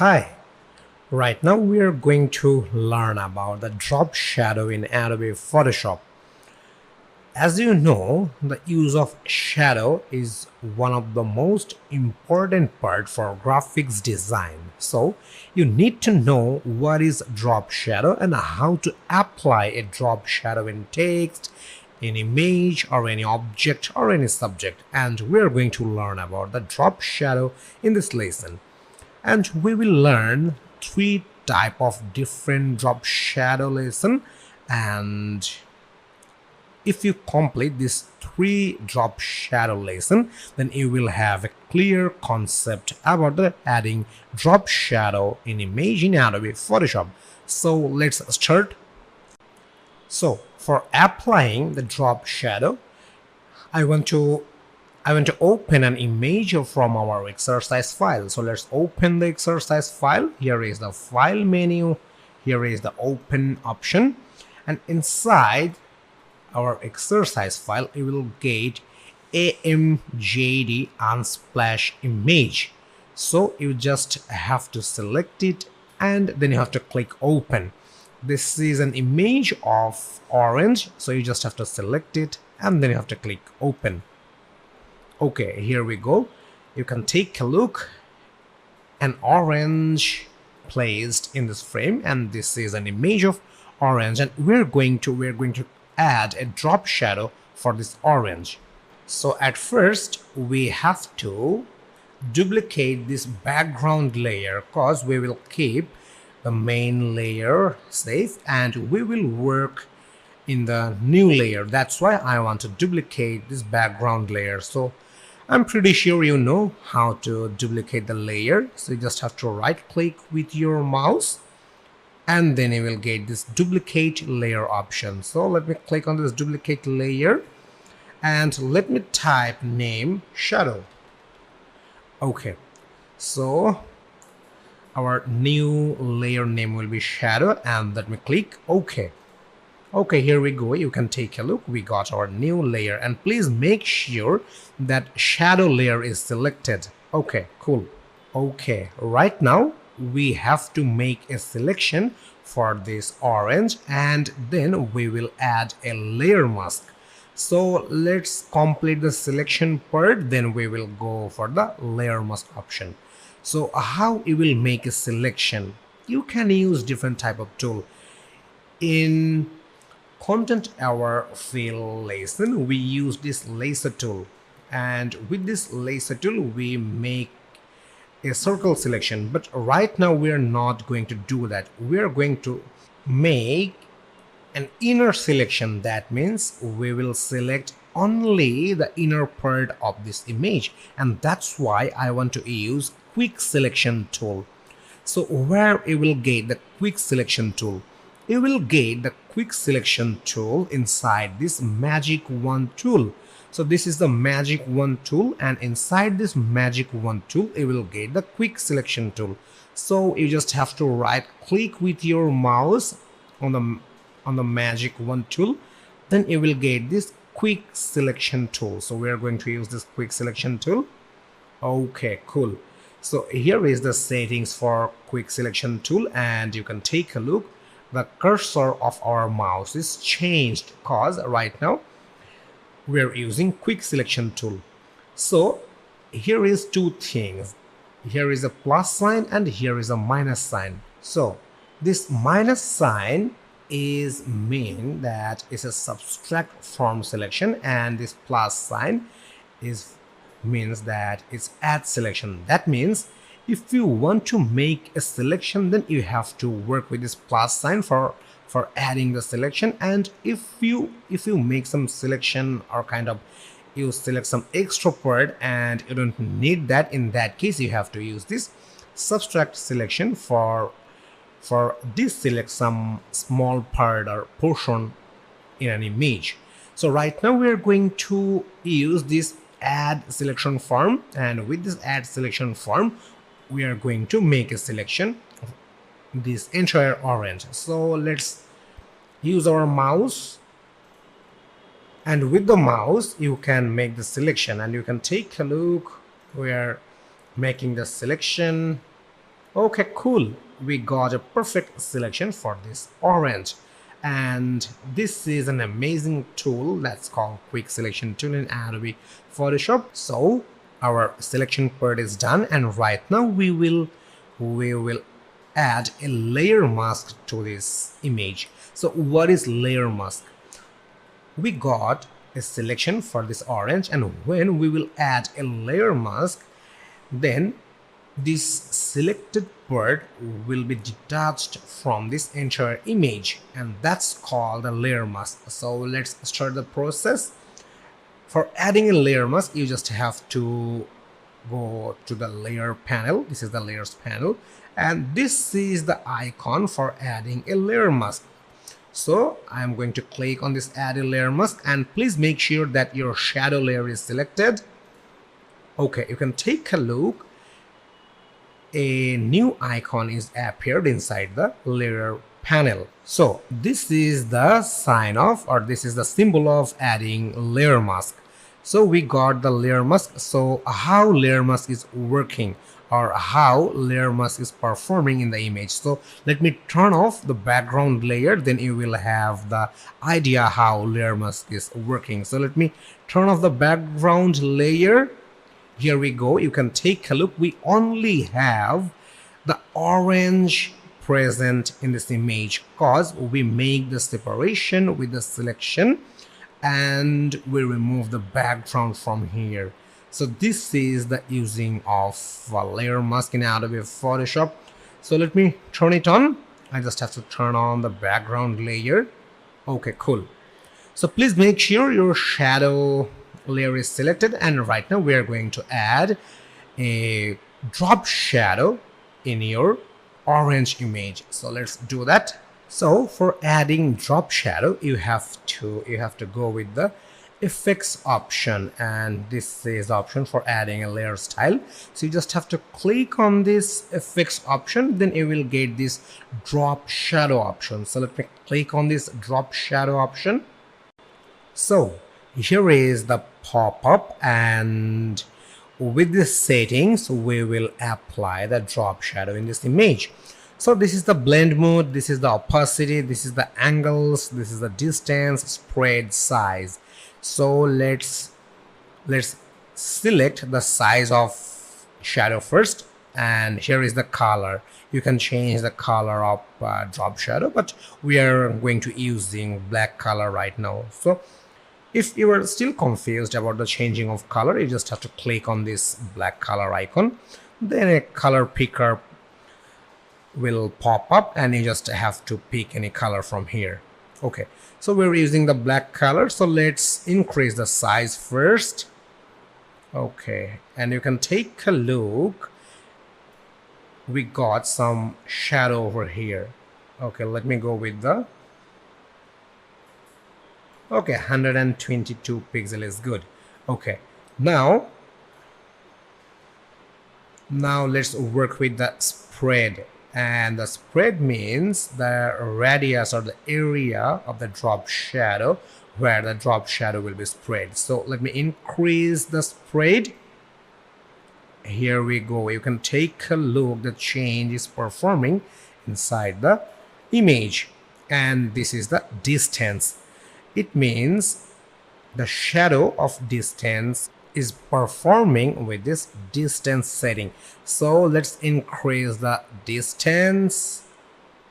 Hi, right now we are going to learn about the drop shadow in Adobe Photoshop. As you know, the use of shadow is one of the most important part for graphics design. So you need to know what is drop shadow and how to apply a drop shadow in text, in image or any object or any subject. And we're going to learn about the drop shadow in this lesson. And we will learn three type of different drop shadow lesson, and if you complete this three drop shadow lesson, then you will have a clear concept about the adding drop shadow in image in Adobe Photoshop. So let's start. So for applying the drop shadow, I want to open an image from our exercise file. So let's open the exercise file. Here is the file menu. Here is the open option. And inside our exercise file, you will get AMJD Unsplash image. So you just have to select it and then you have to click open. This is an image of orange. So you just have to select it and then you have to click open. Okay, here we go. You can take a look. An orange placed in this frame, and this is an image of orange, and we're going to add a drop shadow for this orange. So at first we have to duplicate this background layer because we will keep the main layer safe and we will work in the new layer. That's why I want to duplicate this background layer. So I'm pretty sure you know how to duplicate the layer. So you just have to right click with your mouse and then you will get this duplicate layer option. So let me click on this duplicate layer and let me type name shadow. Okay, so our new layer name will be shadow and let me click OK. Okay, here we go. You can take a look. We got our new layer, and please make sure that shadow layer is selected. Okay, cool. Okay, right now we have to make a selection for this orange and then we will add a layer mask. So let's complete the selection part, then we will go for the layer mask option. So how you will make a selection? You can use different type of tool. In content aware fill lesson, we use this laser tool, and with this laser tool we make a circle selection. But right now we are not going to do that. We are going to make an inner selection. That means we will select only the inner part of this image, and that's why I want to use quick selection tool. So where you will get the quick selection tool? You will get the quick selection tool inside this magic wand tool. So this is the magic wand tool, and inside this magic wand tool you will get the quick selection tool. So you just have to right click with your mouse on the magic wand tool, then you will get this quick selection tool. So we are going to use this quick selection tool. Okay, cool. So here is the settings for quick selection tool, and you can take a look. The cursor of our mouse is changed because right now we are using quick selection tool. So here is two things. Here is a plus sign and here is a minus sign. So this minus sign is mean that it's a subtract from selection, and this plus sign is means that it's add selection. That means if you want to make a selection, then you have to work with this plus sign for adding the selection. And if you make some selection or kind of you select some extra part and you don't need that, in that case you have to use this subtract selection for deselect some small part or portion in an image. So right now we are going to use this add selection form, and with this add selection form we are going to make a selection of this entire orange. So let's use our mouse, and with the mouse you can make the selection, and you can take a look. We are making the selection. Okay, cool. We got a perfect selection for this orange. And this is an amazing tool that's called Quick Selection Tool in Adobe Photoshop. So our selection part is done, and right now we will add a layer mask to this image. So what is layer mask? We got a selection for this orange, and when we will add a layer mask, then this selected part will be detached from this entire image, and that's called a layer mask. So let's start the process. For adding a layer mask, you just have to go to the layer panel. This is the layers panel, and this is the icon for adding a layer mask. So I'm going to click on this add a layer mask, and please make sure that your shadow layer is selected. Okay, you can take a look. A new icon is appeared inside the layer panel. So this is the sign of, or this is the symbol of adding layer mask. So we got the layer mask. So how layer mask is working, or how layer mask is performing in the image. So let me turn off the background layer, then you will have the idea how layer mask is working. So let me turn off the background layer. Here we go. You can take a look. We only have the orange present in this image because we make the separation with the selection and we remove the background from here. So this is the using of a layer mask in Adobe Photoshop. So let me turn it on. I just have to turn on the background layer. Okay, cool. So please make sure your shadow layer is selected, and right now we are going to add a drop shadow in your orange image. So let's do that. So for adding drop shadow, you have to go with the effects option, and this is the option for adding a layer style. So you just have to click on this effects option, then you will get this drop shadow option. So let me click on this drop shadow option. So here is the pop-up, and with the settings we will apply the drop shadow in this image. So this is the blend mode, this is the opacity, this is the angles, this is the distance, spread, size. So let's select the size of shadow first, and here is the color. You can change the color of drop shadow, but we are going to using black color right now. So if you are still confused about the changing of color, you just have to click on this black color icon. Then a color picker will pop up, and you just have to pick any color from here. Okay, so we're using the black color, so let's increase the size first. Okay, and you can take a look. We got some shadow over here. Okay, let me go with the 122 pixel is good. Okay, now let's work with the spread, and the spread means the radius or the area of the drop shadow where the drop shadow will be spread. So let me increase the spread. Here we go. You can take a look. The change is performing inside the image, and this is the distance. It means the shadow of distance is performing with this distance setting. So let's increase the distance,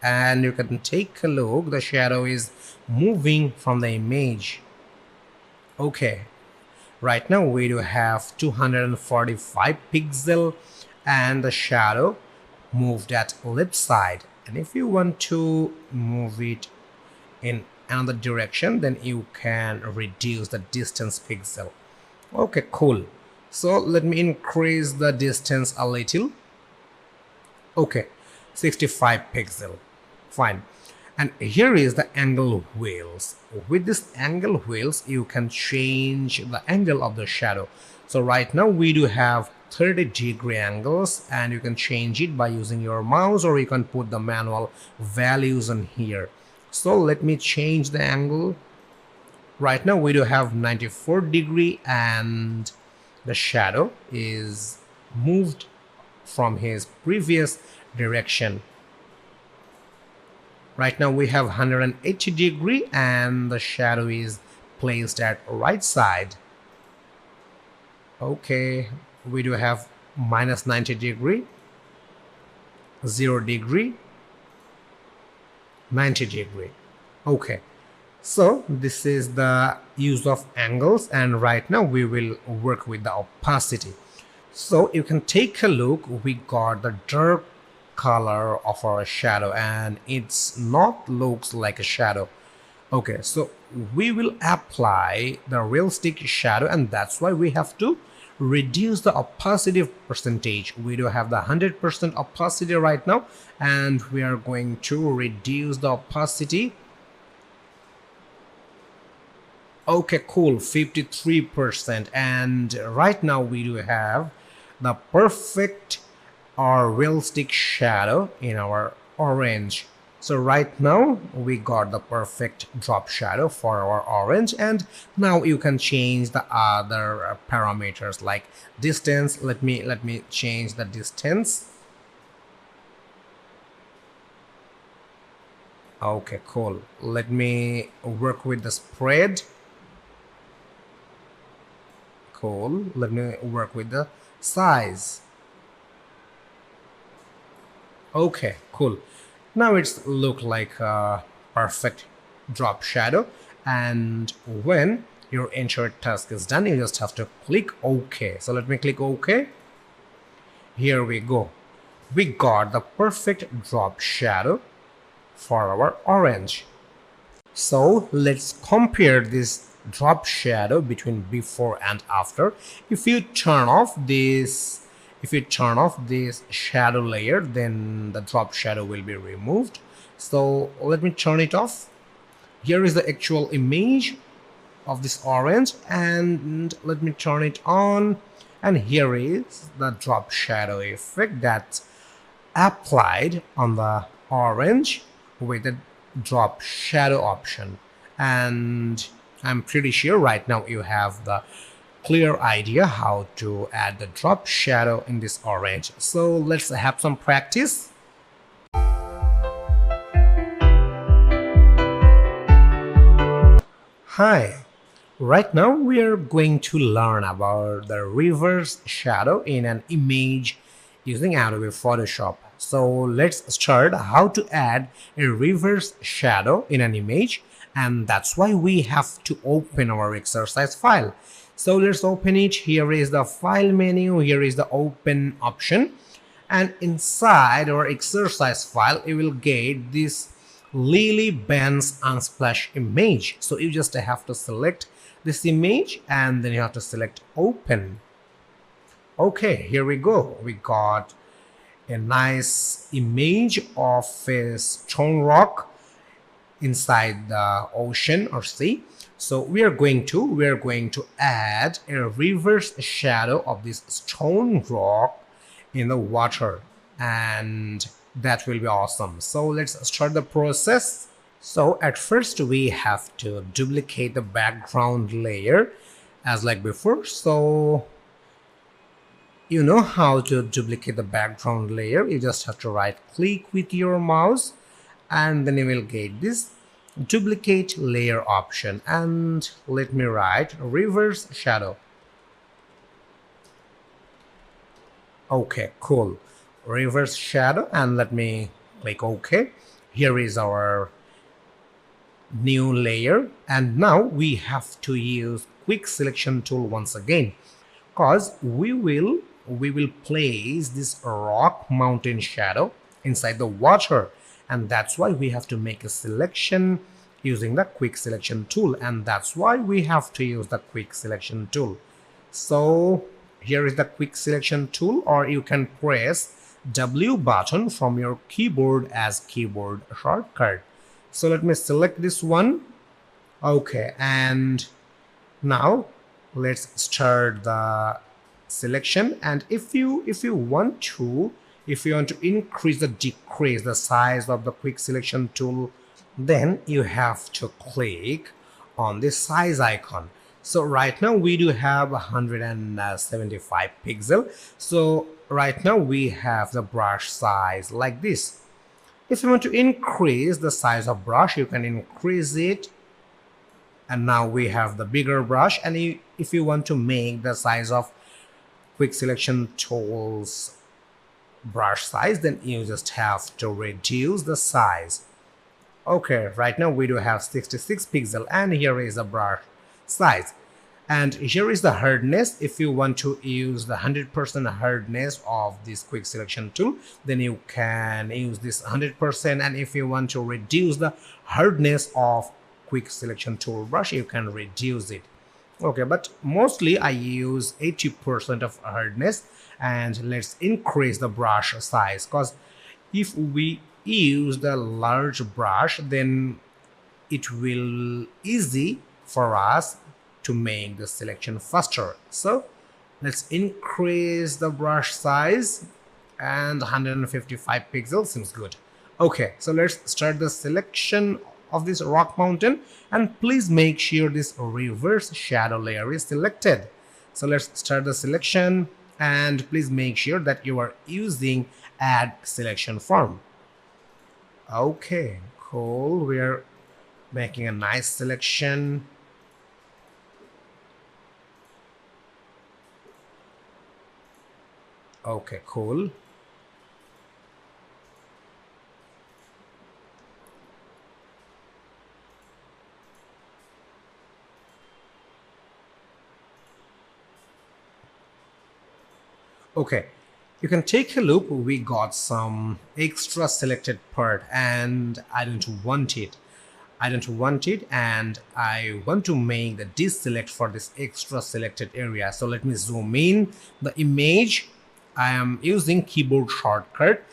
and you can take a look. The shadow is moving from the image. Okay, right now we do have 245 pixel, and the shadow moved at left side. And if you want to move it in another direction, then you can reduce the distance pixel. Okay, cool. So let me increase the distance a little. Okay, 65 pixel. Fine. And here is the angle wheels. With this angle wheels, you can change the angle of the shadow. So right now we do have 30-degree angles, and you can change it by using your mouse, or you can put the manual values on here. So let me change the angle. Right now we do have 94-degree, and the shadow is moved from his previous direction. Right now we have 180 degree and the shadow is placed at right side. Okay, we do have minus 90 degree, 0 degree, 90 degree. Okay, so this is the use of angles, and right now we will work with the opacity. So you can take a look, we got the dark color of our shadow and it's not looks like a shadow. Okay, so we will apply the realistic shadow, and that's why we have to reduce the opacity percentage. We do have the 100% opacity right now, and we are going to reduce the opacity. Okay, cool, 53%. And right now we do have the perfect or realistic shadow in our orange. So right now we got the perfect drop shadow for our orange, and now you can change the other parameters like distance. Let me change the distance. Okay, cool. Let me work with the spread. Cool. Let me work with the size. Okay, cool. Now it's look like a perfect drop shadow, and when your entire task is done you just have to click OK. So let me click OK. Here we go. We got the perfect drop shadow for our orange. So let's compare this drop shadow between before and after. If you turn off this shadow layer, then the drop shadow will be removed. So let me turn it off. Here is the actual image of this orange, and let me turn it on, and here is the drop shadow effect that's applied on the orange with the drop shadow option. And I'm pretty sure right now you have the clear idea how to add the drop shadow in this orange. So let's have some practice. Hi, right now we are going to learn about the reverse shadow in an image using Adobe Photoshop. So let's start how to add a reverse shadow in an image, and that's why we have to open our exercise file. So let's open it. Here is the file menu, here is the open option, and inside our exercise file you will get this Lily Benz unsplash image. So you just have to select this image and then you have to select open. Okay, here we go. We got a nice image of a stone rock inside the ocean or sea. So we are going to add a reverse shadow of this stone rock in the water, and that will be awesome. So let's start the process. So at first we have to duplicate the background layer as like before. So you know how to duplicate the background layer. You just have to right click with your mouse and then you will get this duplicate layer option, and let me write reverse shadow. Okay, cool, reverse shadow, and let me click OK. Here is our new layer, and now we have to use quick selection tool once again, because we will place this rock mountain shadow inside the water, and that's why we have to make a selection using the quick selection tool, and that's why we have to use the quick selection tool. So here is the quick selection tool, or you can press W button from your keyboard as keyboard shortcut. So let me select this one. Okay, and now let's start the selection, and if you want to increase or decrease the size of the quick selection tool, then you have to click on the size icon. So right now we do have 175 pixel. So right now we have the brush size like this. If you want to increase the size of brush, you can increase it. And now we have the bigger brush. And if you want to make the size of quick selection tools brush size, then you just have to reduce the size. Okay, right now we do have 66 pixel, and here is the brush size. And here is the hardness. If you want to use the 100% hardness of this quick selection tool, then you can use this 100%. And if you want to reduce the hardness of quick selection tool brush, you can reduce it. Okay, but mostly I use 80% of hardness. And let's increase the brush size, because if we use the large brush, then it will easy for us to make the selection faster. So let's increase the brush size, and 155 pixels seems good. Okay, so let's start the selection of this rock mountain, and please make sure this reverse shadow layer is selected. So let's start the selection, and please make sure that you are using add selection form. Okay, cool. We're making a nice selection. Okay, cool. Okay, you can take a look. We got some extra selected part, and I don't want it. And I want to make the deselect for this extra selected area. So let me zoom in the image. I am using keyboard shortcut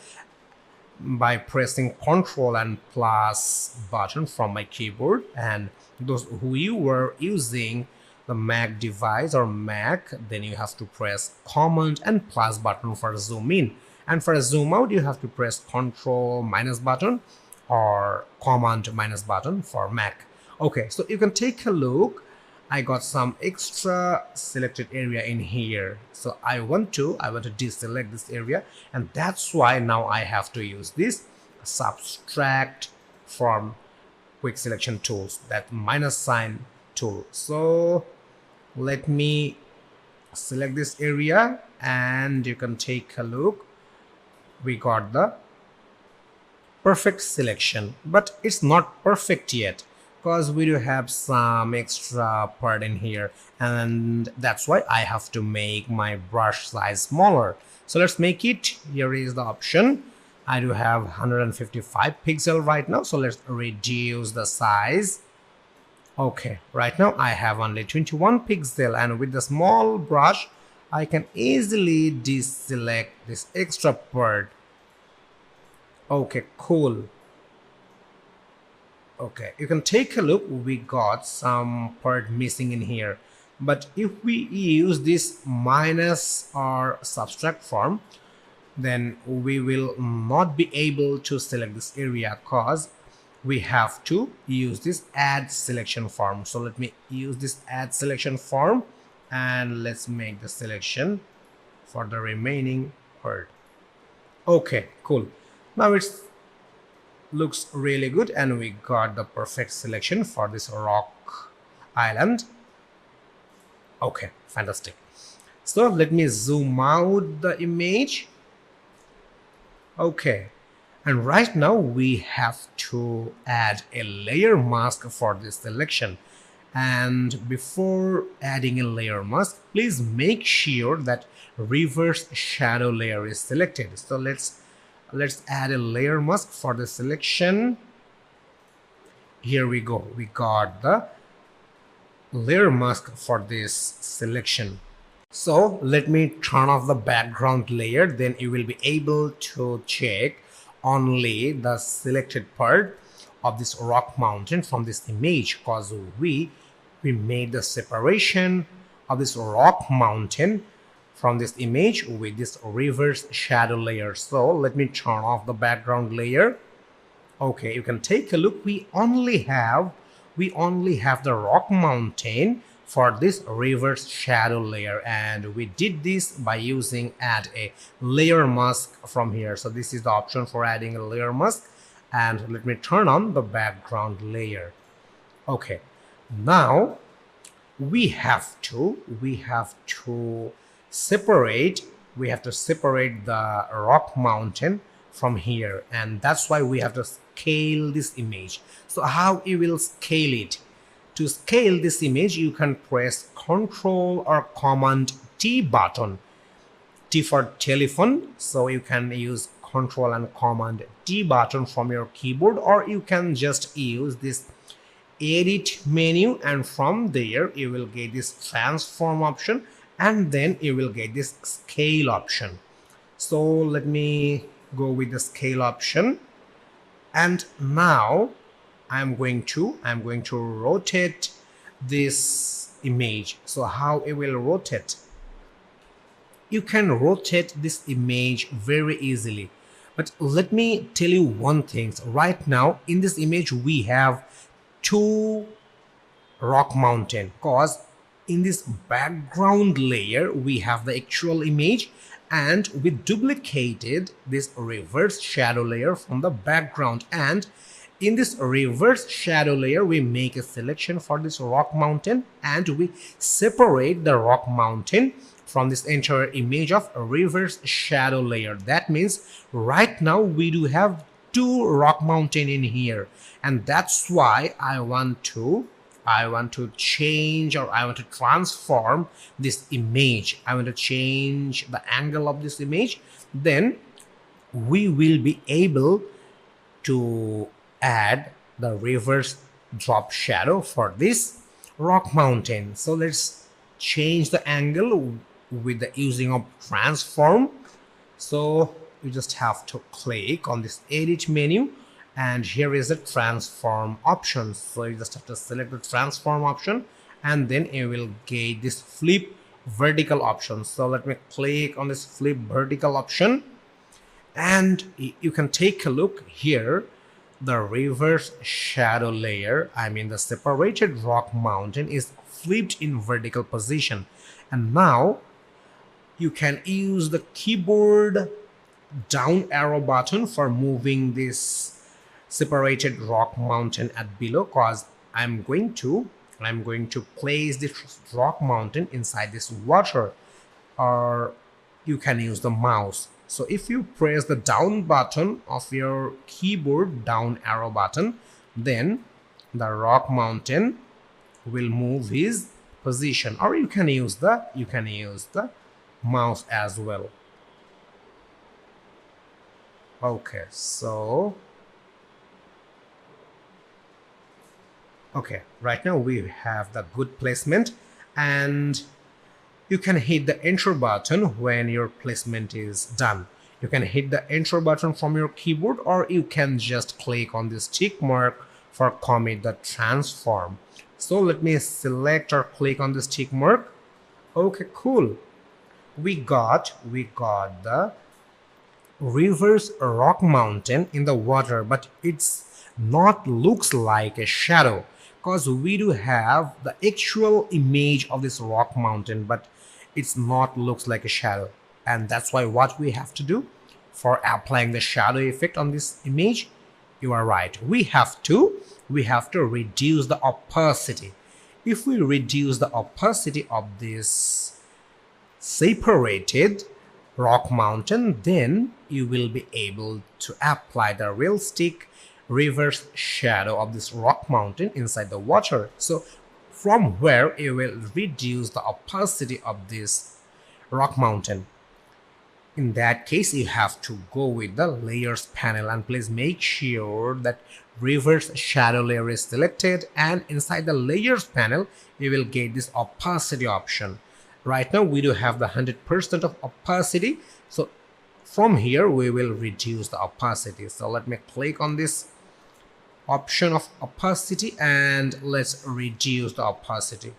by pressing Ctrl and plus button from my keyboard. And those who you were using the Mac device or Mac, then you have to press Command and plus button for zoom in. And for a zoom out, you have to press Ctrl minus button or Command minus button for Mac. Okay, so you can take a look. I got some extra selected area in here. So I want to deselect this area, and that's why now I have to use this subtract from quick selection tools, that minus sign tool. So let me select this area, and you can take a look. We got the perfect selection, but it's not perfect yet because we do have some extra part in here, and that's why I have to make my brush size smaller. So let's make it. Here is the option. I do have 155 pixel right now, so let's reduce the size. Okay, right now I have only 21 pixel, and with the small brush I can easily deselect this extra part. Okay, cool. Okay, you can take a look. We got some part missing in here, but if we use this minus or subtract form, then we will not be able to select this area because we have to use this add selection form. So let me use this add selection form, and let's make the selection for the remaining part. Okay, cool. Now it's looks really good, and we got the perfect selection for this rock island. Okay, fantastic. So let me zoom out the image. Okay, and right now we have to add a layer mask for this selection. And before adding a layer mask, please make sure that reverse shadow layer is selected. So let's add a layer mask for the selection. Here we go. We got the layer mask for this selection. So let me turn off the background layer, then you will be able to check only the selected part of this rock mountain from this image, because we made the separation of this rock mountain from this image with this reverse shadow layer. So let me turn off the background layer. Okay, you can take a look. We only have the rock mountain for this reverse shadow layer, and we did this by using add a layer mask from here. So this is the option for adding a layer mask, and let me turn on the background layer. Okay, now we have to separate the rock mountain from here, and that's why we have to scale this image. So how you will scale it? To scale this image, you can press Ctrl or Command T button. T for telephone, so you can use Ctrl and Command T button from your keyboard, or you can just use this edit menu, and from there you will get this transform option, and then you will get this scale option. So let me go with the scale option, and now I'm going to rotate this image. So how it will rotate? You can rotate this image very easily, but let me tell you one thing. Right now in this image we have two rock mountain, cause in this background layer we have the actual image, and we duplicated this reverse shadow layer from the background, and in this reverse shadow layer we make a selection for this rock mountain, and we separate the rock mountain from this entire image of a reverse shadow layer. That means right now we do have two rock mountain in here, and that's why I want to change, or I want to transform this image. I want to change the angle of this image. Then we will be able to add the reverse drop shadow for this rock mountain. So let's change the angle with the using of transform. So you just have to click on this edit menu, and here is the transform option. So you just have to select the transform option, and then you will get this flip vertical option. So let me click on this flip vertical option, and you can take a look here. The reverse shadow layer, I mean the separated rock mountain, is flipped in vertical position, and now you can use the keyboard down arrow button for moving this separated rock mountain at below, cause I'm going to place this rock mountain inside this water, or you can use the mouse. So if you press the down button of your keyboard, down arrow button, then the rock mountain will move his position, or you can use the mouse as well. Okay, so right now we have the good placement, and you can hit the enter button when your placement is done. You can hit the enter button from your keyboard, or you can just click on this tick mark for commit the transform. So let me select or click on this tick mark. Okay, cool. We got the reverse rock mountain in the water, but it's not looks like a shadow, because we do have the actual image of this rock mountain, but it's not looks like a shadow. And that's why what we have to do for applying the shadow effect on this image, you are right, we have to reduce the opacity. If we reduce the opacity of this separated rock mountain, then you will be able to apply the realistic reverse shadow of this rock mountain inside the water. So from where you will reduce the opacity of this rock mountain. In that case, you have to go with the layers panel, and please make sure that reverse shadow layer is selected, and inside the layers panel you will get this opacity option. Right now we do have the 100% of opacity, so from here we will reduce the opacity. So let me click on this option of opacity, and let's reduce the opacity.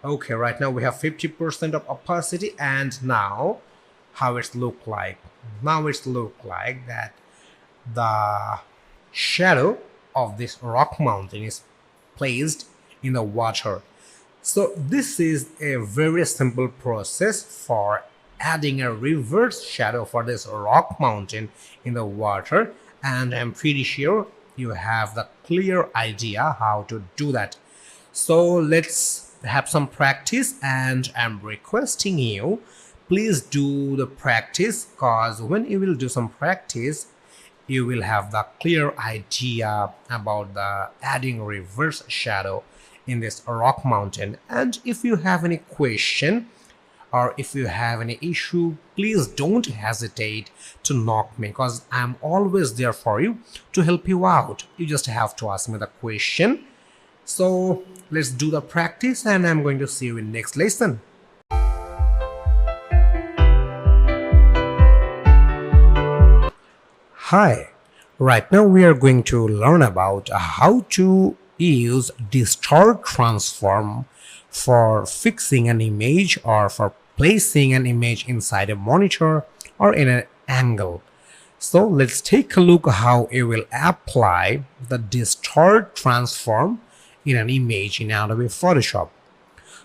Okay, right now we have 50% of opacity, and now how it's look like. Now it's look like that the shadow of this rock mountain is placed in the water. So this is a very simple process for adding a reverse shadow for this rock mountain in the water, and I'm pretty sure you have the clear idea how to do that. So let's have some practice, and I'm requesting you please do the practice, because when you will do some practice you will have the clear idea about the adding reverse shadow in this rock mountain. And if you have any question or if you have any issue, please don't hesitate to knock me, because I'm always there for you to help you out. You just have to ask me the question. So let's do the practice, and I'm going to see you in next lesson. Hi, right now we are going to learn about how to use distort transform for fixing an image or for placing an image inside a monitor or in an angle. So let's take a look how it will apply the distort transform in an image in Adobe Photoshop.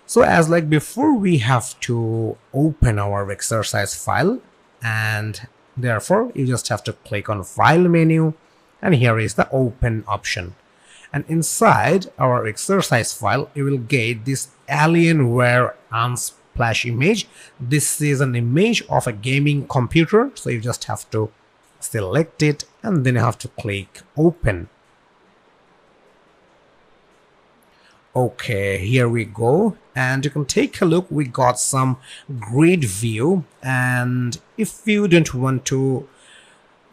So as like before, we have to open our exercise file, and therefore you just have to click on file menu, and here is the open option. And inside our exercise file you will get this Alienware unsplash image. This is an image of a gaming computer, so you just have to select it and then you have to click open. Okay, here we go, and you can take a look. We got some grid view, and if you don't want to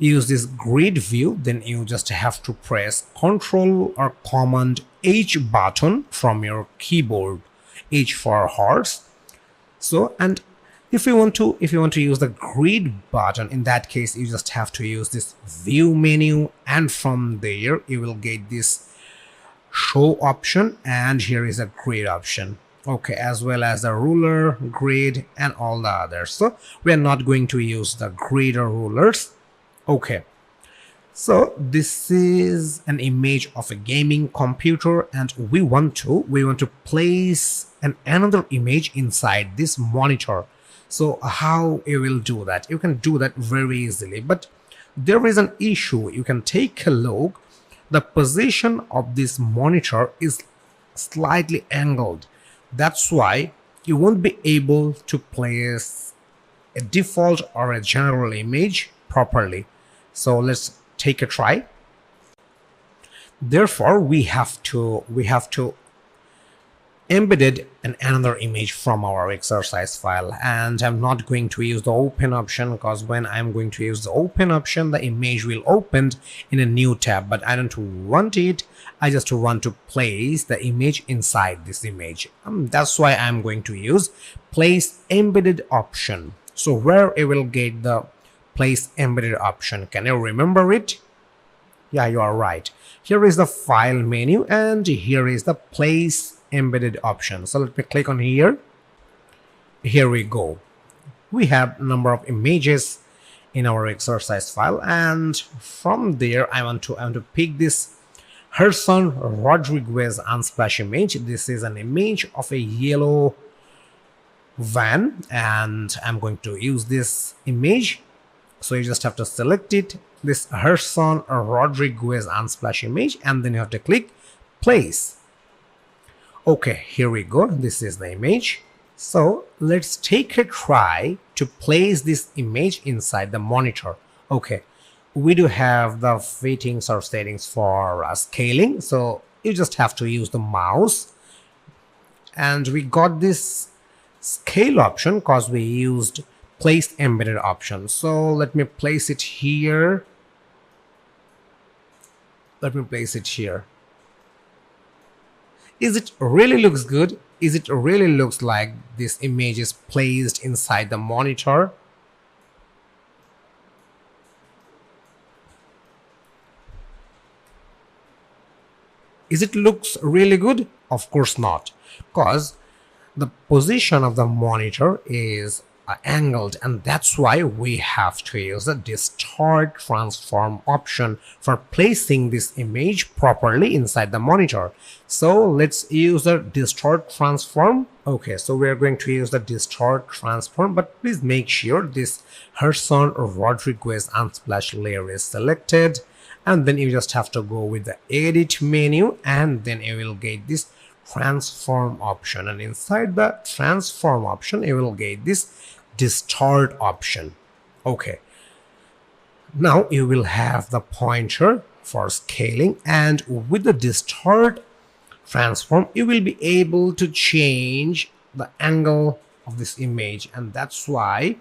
use this grid view, then you just have to press Ctrl or Command H button from your keyboard, H for horse. So, and if you want to use the grid button, in that case you just have to use this view menu, and from there you will get this show option, and here is a grid option. Okay, as well as the ruler, grid, and all the others. So we are not going to use the grid or rulers. Okay, so this is an image of a gaming computer, and we want to place another image inside this monitor. So how you will do that? You can do that very easily, but there is an issue. You can take a look. The position of this monitor is slightly angled. That's why you won't be able to place a default or a general image properly. So let's take a try. Therefore we have to embedded another image from our exercise file, and I'm not going to use the open option, because when I'm going to use the open option the image will open in a new tab, but I don't want it. I just want to place the image inside this image. That's why I'm going to use place embedded option. So where it will get the place embedded option, can you remember it? Yeah, you are right. Here is the file menu, and here is the place embedded option. So let me click on here. Here we go. We have number of images in our exercise file, and from there I want to pick this Herson Rodriguez unsplash image. This is an image of a yellow van, and I'm going to use this image. So you just have to select it, this Herson Rodriguez unsplash image, and then you have to click place. Okay, here we go. This is the image. So let's take a try to place this image inside the monitor. Okay, we do have the fittings or settings for scaling, so you just have to use the mouse, and we got this scale option because we used place embedded option. So let me place it here. Is it really looks good? Is it really looks like this image is placed inside the monitor? Is it looks really good? Of course not, because the position of the monitor is angled, and that's why we have to use the distort transform option for placing this image properly inside the monitor. So let's use the distort transform. Okay, so we are going to use the distort transform, but please make sure this Herson Rodriguez unsplash layer is selected, and then you just have to go with the edit menu, and then you will get this transform option, and inside the transform option you will get this distort option. Okay, now you will have the pointer for scaling, and with the distort transform you will be able to change the angle of this image, and that's why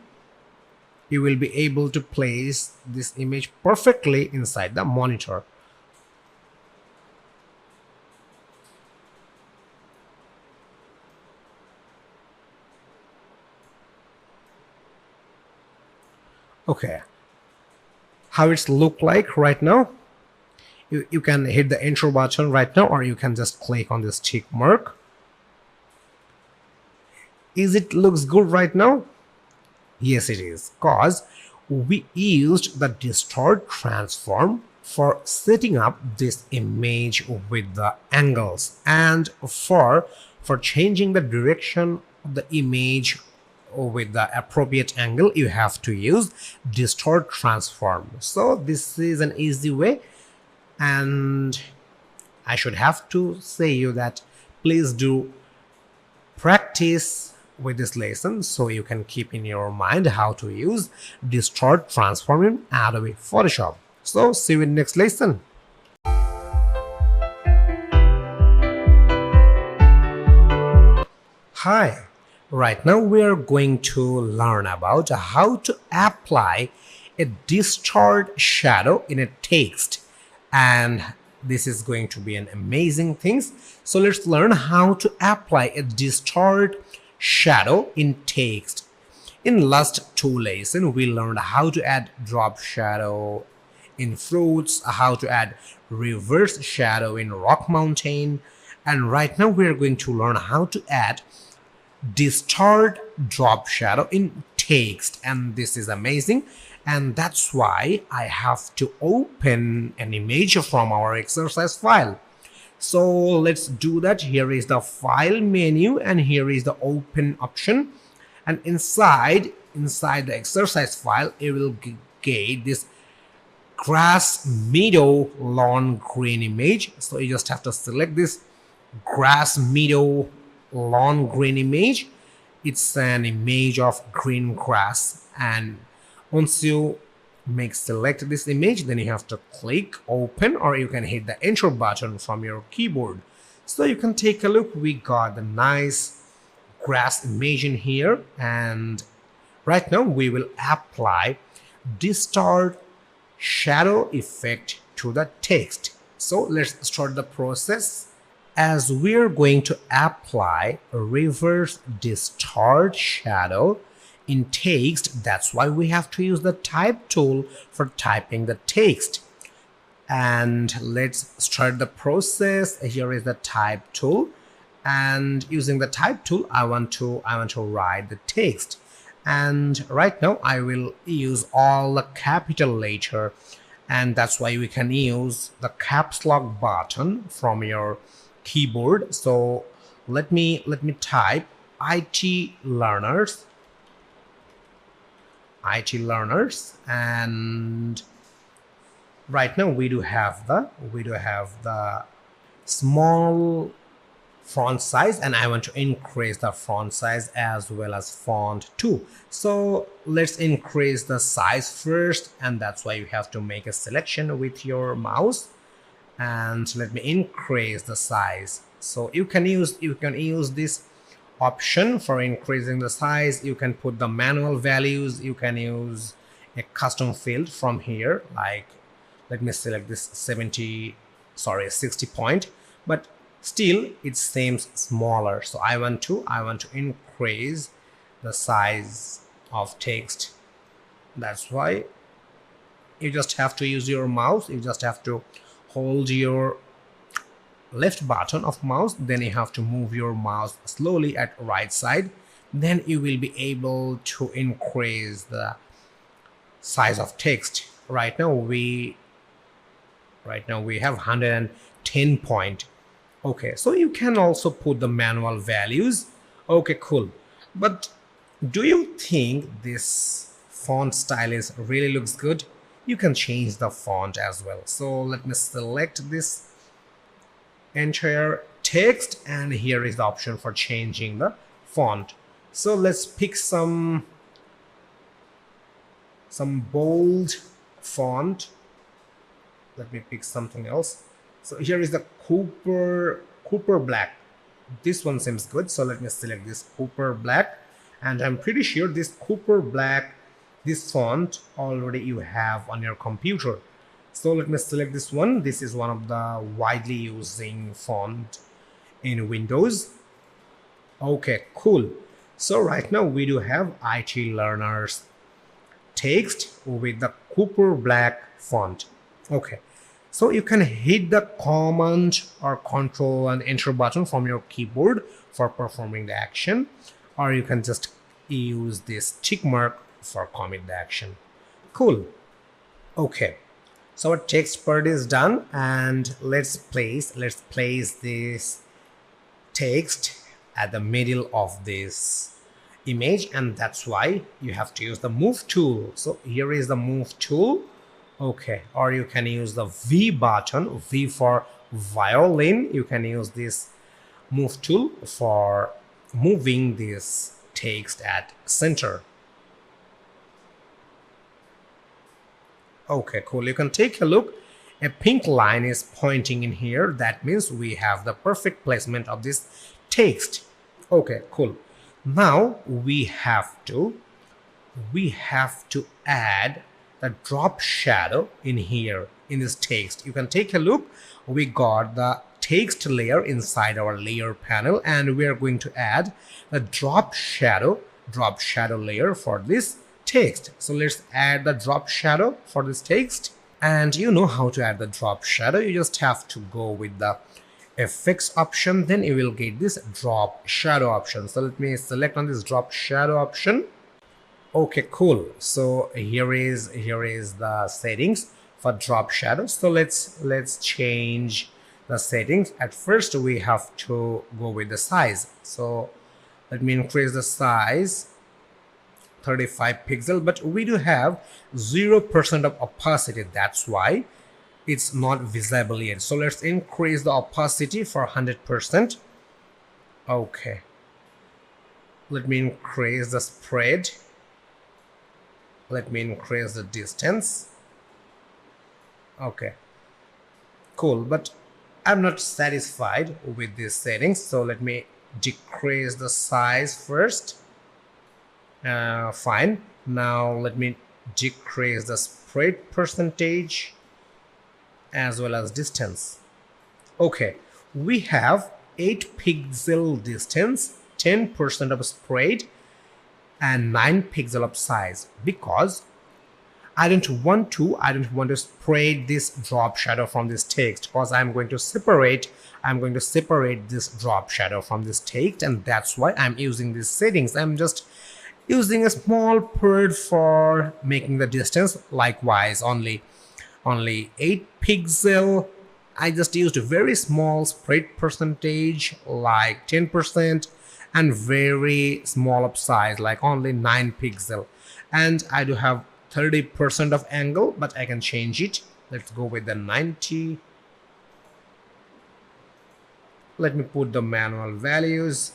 you will be able to place this image perfectly inside the monitor. Okay, how it's look like right now. You can hit the intro button right now, or you can just click on this tick mark. Is it looks good right now? Yes, it is, cause we used the distort transform for setting up this image with the angles, and for changing the direction of the image with the appropriate angle you have to use distort transform. So this is an easy way, and I should have to say you that please do practice with this lesson so you can keep in your mind how to use distort transform in Adobe Photoshop. So see you in next lesson. Hi, right now we are going to learn about how to apply a distort shadow in a text, and this is going to be an amazing thing. So let's learn how to apply a distort shadow in text. In last two lessons we learned how to add drop shadow in fruits, how to add reverse shadow in rock mountain, and right now we are going to learn how to add distort drop shadow in text, and this is amazing, and that's why I have to open an image from our exercise file. So let's do that. Here is the file menu, and here is the open option, and inside the exercise file you will get this grass meadow lawn green image. So you just have to select this grass meadow lawn green image. It's an image of green grass, and once you select this image, then you have to click open, or you can hit the enter button from your keyboard. So you can take a look. We got the nice grass image in here, and right now we will apply distort shadow effect to the text. So let's start the process. As we're going to apply a reverse distort shadow in text, that's why we have to use the type tool for typing the text. And let's start the process. Here is the type tool, and using the type tool I want to write the text, and right now I will use all the capital letter, and that's why we can use the caps lock button from your keyboard. So let me type IT learners, and right now we do have the small font size, and I want to increase the font size as well as font too. So let's increase the size first, and that's why you have to make a selection with your mouse, and let me increase the size. So you can use this option for increasing the size. You can put the manual values, you can use a custom field from here, like let me select this 60 point, but still it seems smaller. So I want to increase the size of text. That's why you just have to use your mouse. You just have to hold your left button of mouse, then you have to move your mouse slowly at right side then you will be able to increase the size of text. Right now we have 110 point. Okay, so you can also put the manual values. Okay, cool. But do you think this font style is really looks good? You can change the font as well. So let me select this entire text, and here is the option for changing the font. So let's pick some bold font. Let me pick something else. So here is the Cooper Black. This one seems good, so let me select this Cooper Black, and I'm pretty sure this Cooper Black, this font already you have on your computer. So let me select this one. This is one of the widely using font in Windows. Okay, cool. So right now we do have IT learners text with the Cooper Black font. Okay, so you can hit the command or control and enter button from your keyboard for performing the action, or you can just use this tick mark for commit the action. Cool. Okay, so our text part is done, and let's place this text at the middle of this image, and that's why you have to use the move tool. So here is the move tool. Okay, or you can use the V button, V for violin. You can use this move tool for moving this text at center. Okay, cool. You can take a look. A pink line is pointing in here. That means we have the perfect placement of this text. Okay, cool. Now we have to add the drop shadow in here in this text. You can take a look. We got the text layer inside our layer panel, and we are going to add the drop shadow layer for this text. So let's add the drop shadow for this text. And you know how to add the drop shadow. You just have to go with the effects option, then you will get this drop shadow option. So let me select on this drop shadow option. Okay, cool. So here is the settings for drop shadow. So let's change the settings. At first we have to go with the size. So let me increase the size 35 pixel, but we do have 0% of opacity. That's why it's not visible yet. So let's increase the opacity for 100%. Okay, let me increase the spread. Let me increase the distance. Okay, cool, but I'm not satisfied with these settings, so let me decrease the size first. Fine. Now let me decrease the spread percentage as well as distance. Okay, we have 8 pixel distance, 10% of spread, and 9 pixel of size, because I don't want to spread this drop shadow from this text, because I'm going to separate this drop shadow from this text, and that's why I'm using these settings. I'm just using a small part for making the distance. Likewise, only 8 pixel. I just used a very small spread percentage, like 10%, and very small of size, like only 9 pixel. And I do have 30% of angle, but I can change it. Let's go with the 90. Let me put the manual values.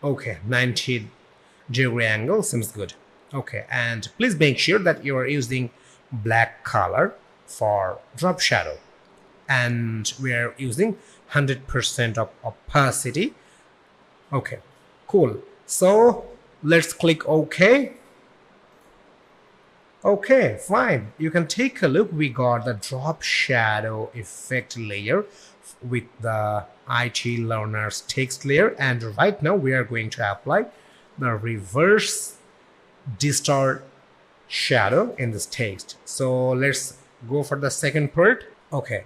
Okay, 90-degree angle seems good. Okay, and please make sure that you are using black color for drop shadow, and we are using 100% of opacity. Okay, cool. So let's click OK. Okay, fine. You can take a look. We got the drop shadow effect layer with the IT learners text layer, and right now we are going to apply the reverse distort shadow in this text. So let's go for the second part. Okay,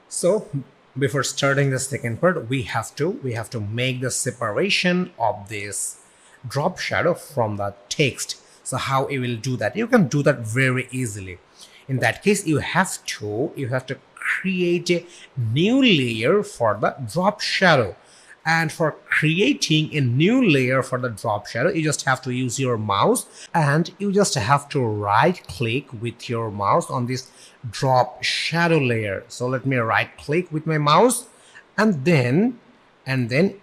so before starting the second part, we have to make the separation of this drop shadow from the text. So how you will do that? You can do that very easily. In that case, you have to create a new layer for the drop shadow. And for creating a new layer for the drop shadow, you just have to use your mouse, and you just have to right click with your mouse on this drop shadow layer. So let me right click with my mouse, and then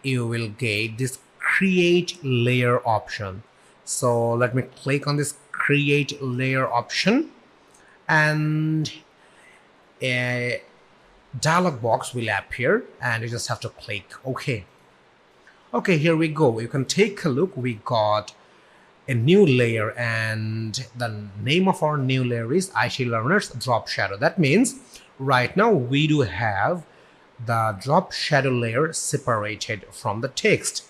you will get this create layer option. So let me click on this create layer option, and a dialog box will appear, and you just have to click OK. Okay, here we go. You can take a look. We got a new layer, and the name of our new layer is IT Learners Drop Shadow. That means right now we do have the drop shadow layer separated from the text,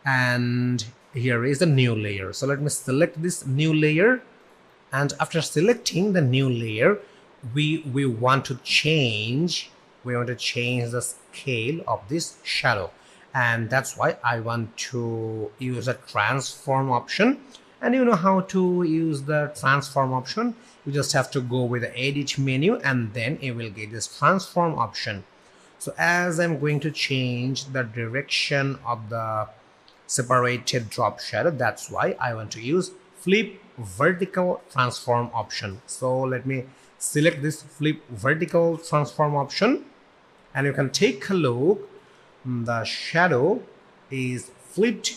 and here is the new layer. So let me select this new layer, and after selecting the new layer, we want to change the scale of this shadow, and that's why I want to use a transform option. And you know how to use the transform option. You just have to go with the edit menu, and then you will get this transform option. So as I'm going to change the direction of the separated drop shadow, that's why I want to use flip vertical transform option. So let me select this flip vertical transform option, and you can take a look. The shadow is flipped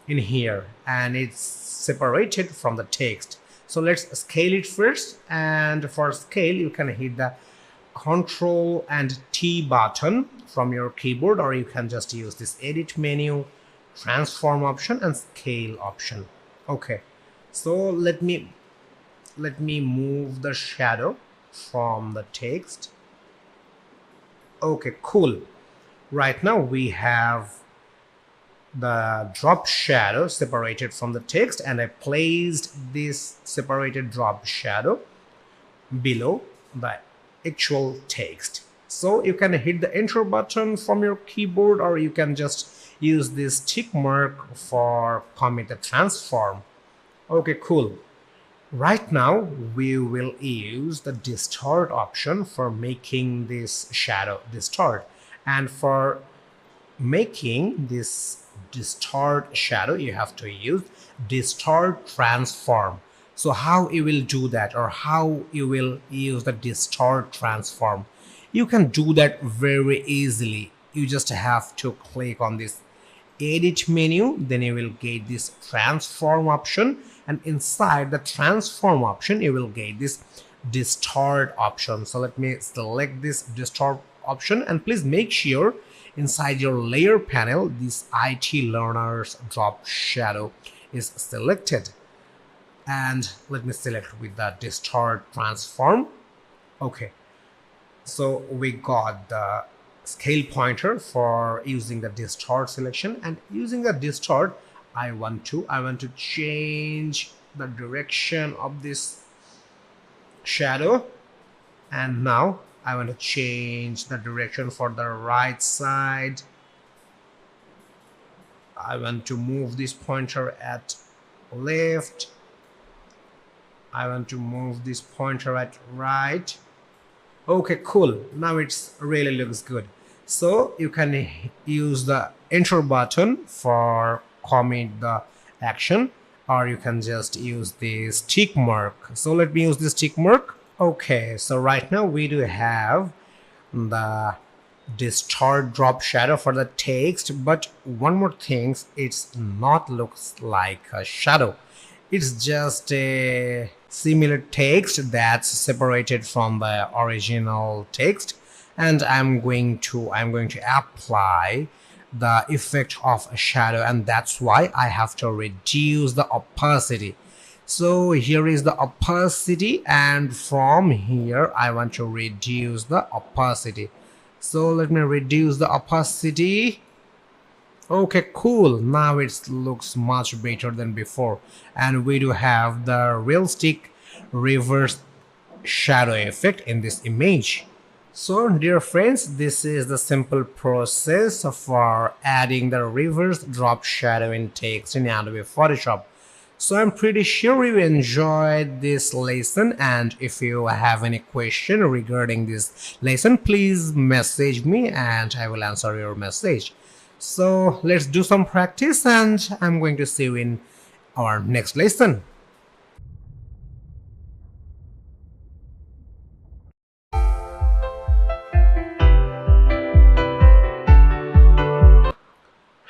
in here, and it's separated from the text. So let's scale it first, and for scale you can hit the Ctrl and T button from your keyboard, or you can just use this edit menu, transform option, and scale option. Okay, so let me move the shadow from the text. Okay, cool. Right now we have the drop shadow separated from the text, and I placed this separated drop shadow below the actual text. So you can hit the enter button from your keyboard, or you can just use this tick mark for commit the transform. Okay, cool. Right now we will use the distort option for making this shadow distort, and for making this distort shadow you have to use distort transform. So how you will do that, or how you will use the distort transform? You can do that very easily. You just have to click on this edit menu, then you will get this transform option, and inside the transform option you will get this distort option. So let me select this distort option, and please make sure inside your layer panel this IT Learners Drop Shadow is selected, and let me select with the distort transform. Okay, so we got the scale pointer for using the distort selection, and using the distort I want to change the direction of this shadow, and now I want to change the direction for the right side. I want to move this pointer at left. I want to move this pointer at right. Okay, cool. Now it's really looks good. So you can use the enter button for commit the action, or you can just use this tick mark. So let me use this tick mark. Okay, so right now we do have the distort drop shadow for the text, but one more thing, it's not looks like a shadow. It's just a similar text that's separated from the original text, and I'm going to apply the effect of a shadow, and that's why I have to reduce the opacity. So here is the opacity, and from here I want to reduce the opacity. So let me reduce the opacity. Okay, cool. Now it looks much better than before, and we do have the realistic reverse shadow effect in this image. So dear friends, this is the simple process for adding the reverse drop shadow in text in Adobe Photoshop. So I'm pretty sure you enjoyed this lesson, and if you have any question regarding this lesson, please message me and I will answer your message. So let's do some practice and I'm going to see you in our next lesson.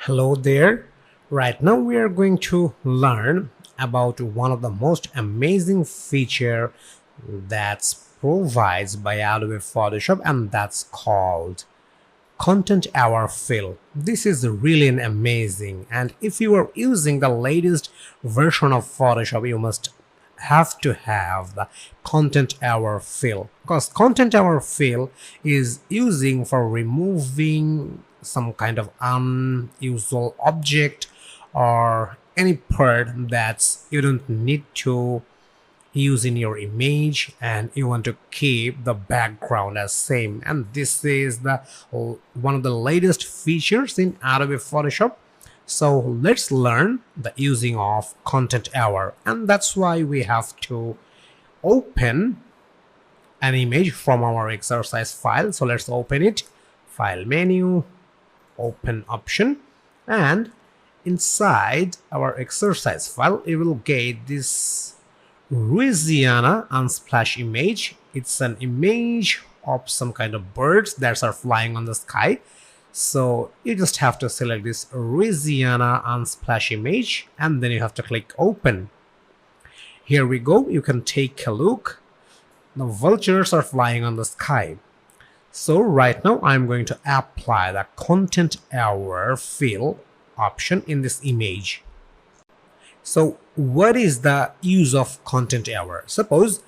Hello there. Right now we are going to learn about one of the most amazing feature that's provides by Adobe Photoshop, and that's called content hour fill. This is really an amazing, and if you are using the latest version of Photoshop, you must have to have the content hour fill, because content hour fill is using for removing some kind of unusual object or any part that's you don't need to use in your image and you want to keep the background as same. And this is the one of the latest features in Adobe Photoshop. So let's learn the using of content hour, and that's why we have to open an image from our exercise file. So let's open it, file menu, open option, and inside our exercise file you will get this Louisiana unsplash image. It's an image of some kind of birds that are flying on the sky. So you just have to select this Louisiana unsplash image and then you have to click open. Here we go, you can take a look. The vultures are flying on the sky. So right now I'm going to apply the content hour fill option in this image. So what is the use of content hour? Suppose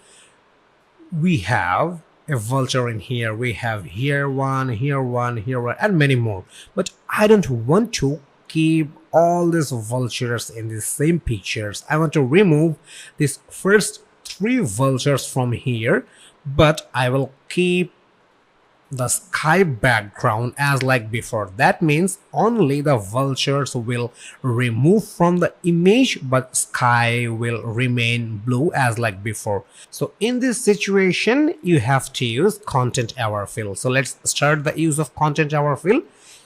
we have a vulture in here, we have here one, and many more, but I don't want to keep all these vultures in the same pictures. I want to remove these first 3 vultures from here, but I will keep the sky background as like before. That means only the vultures will remove from the image, but sky will remain blue as like before. So in this situation you have to use content hour fill. So let's start the use of content hour fill.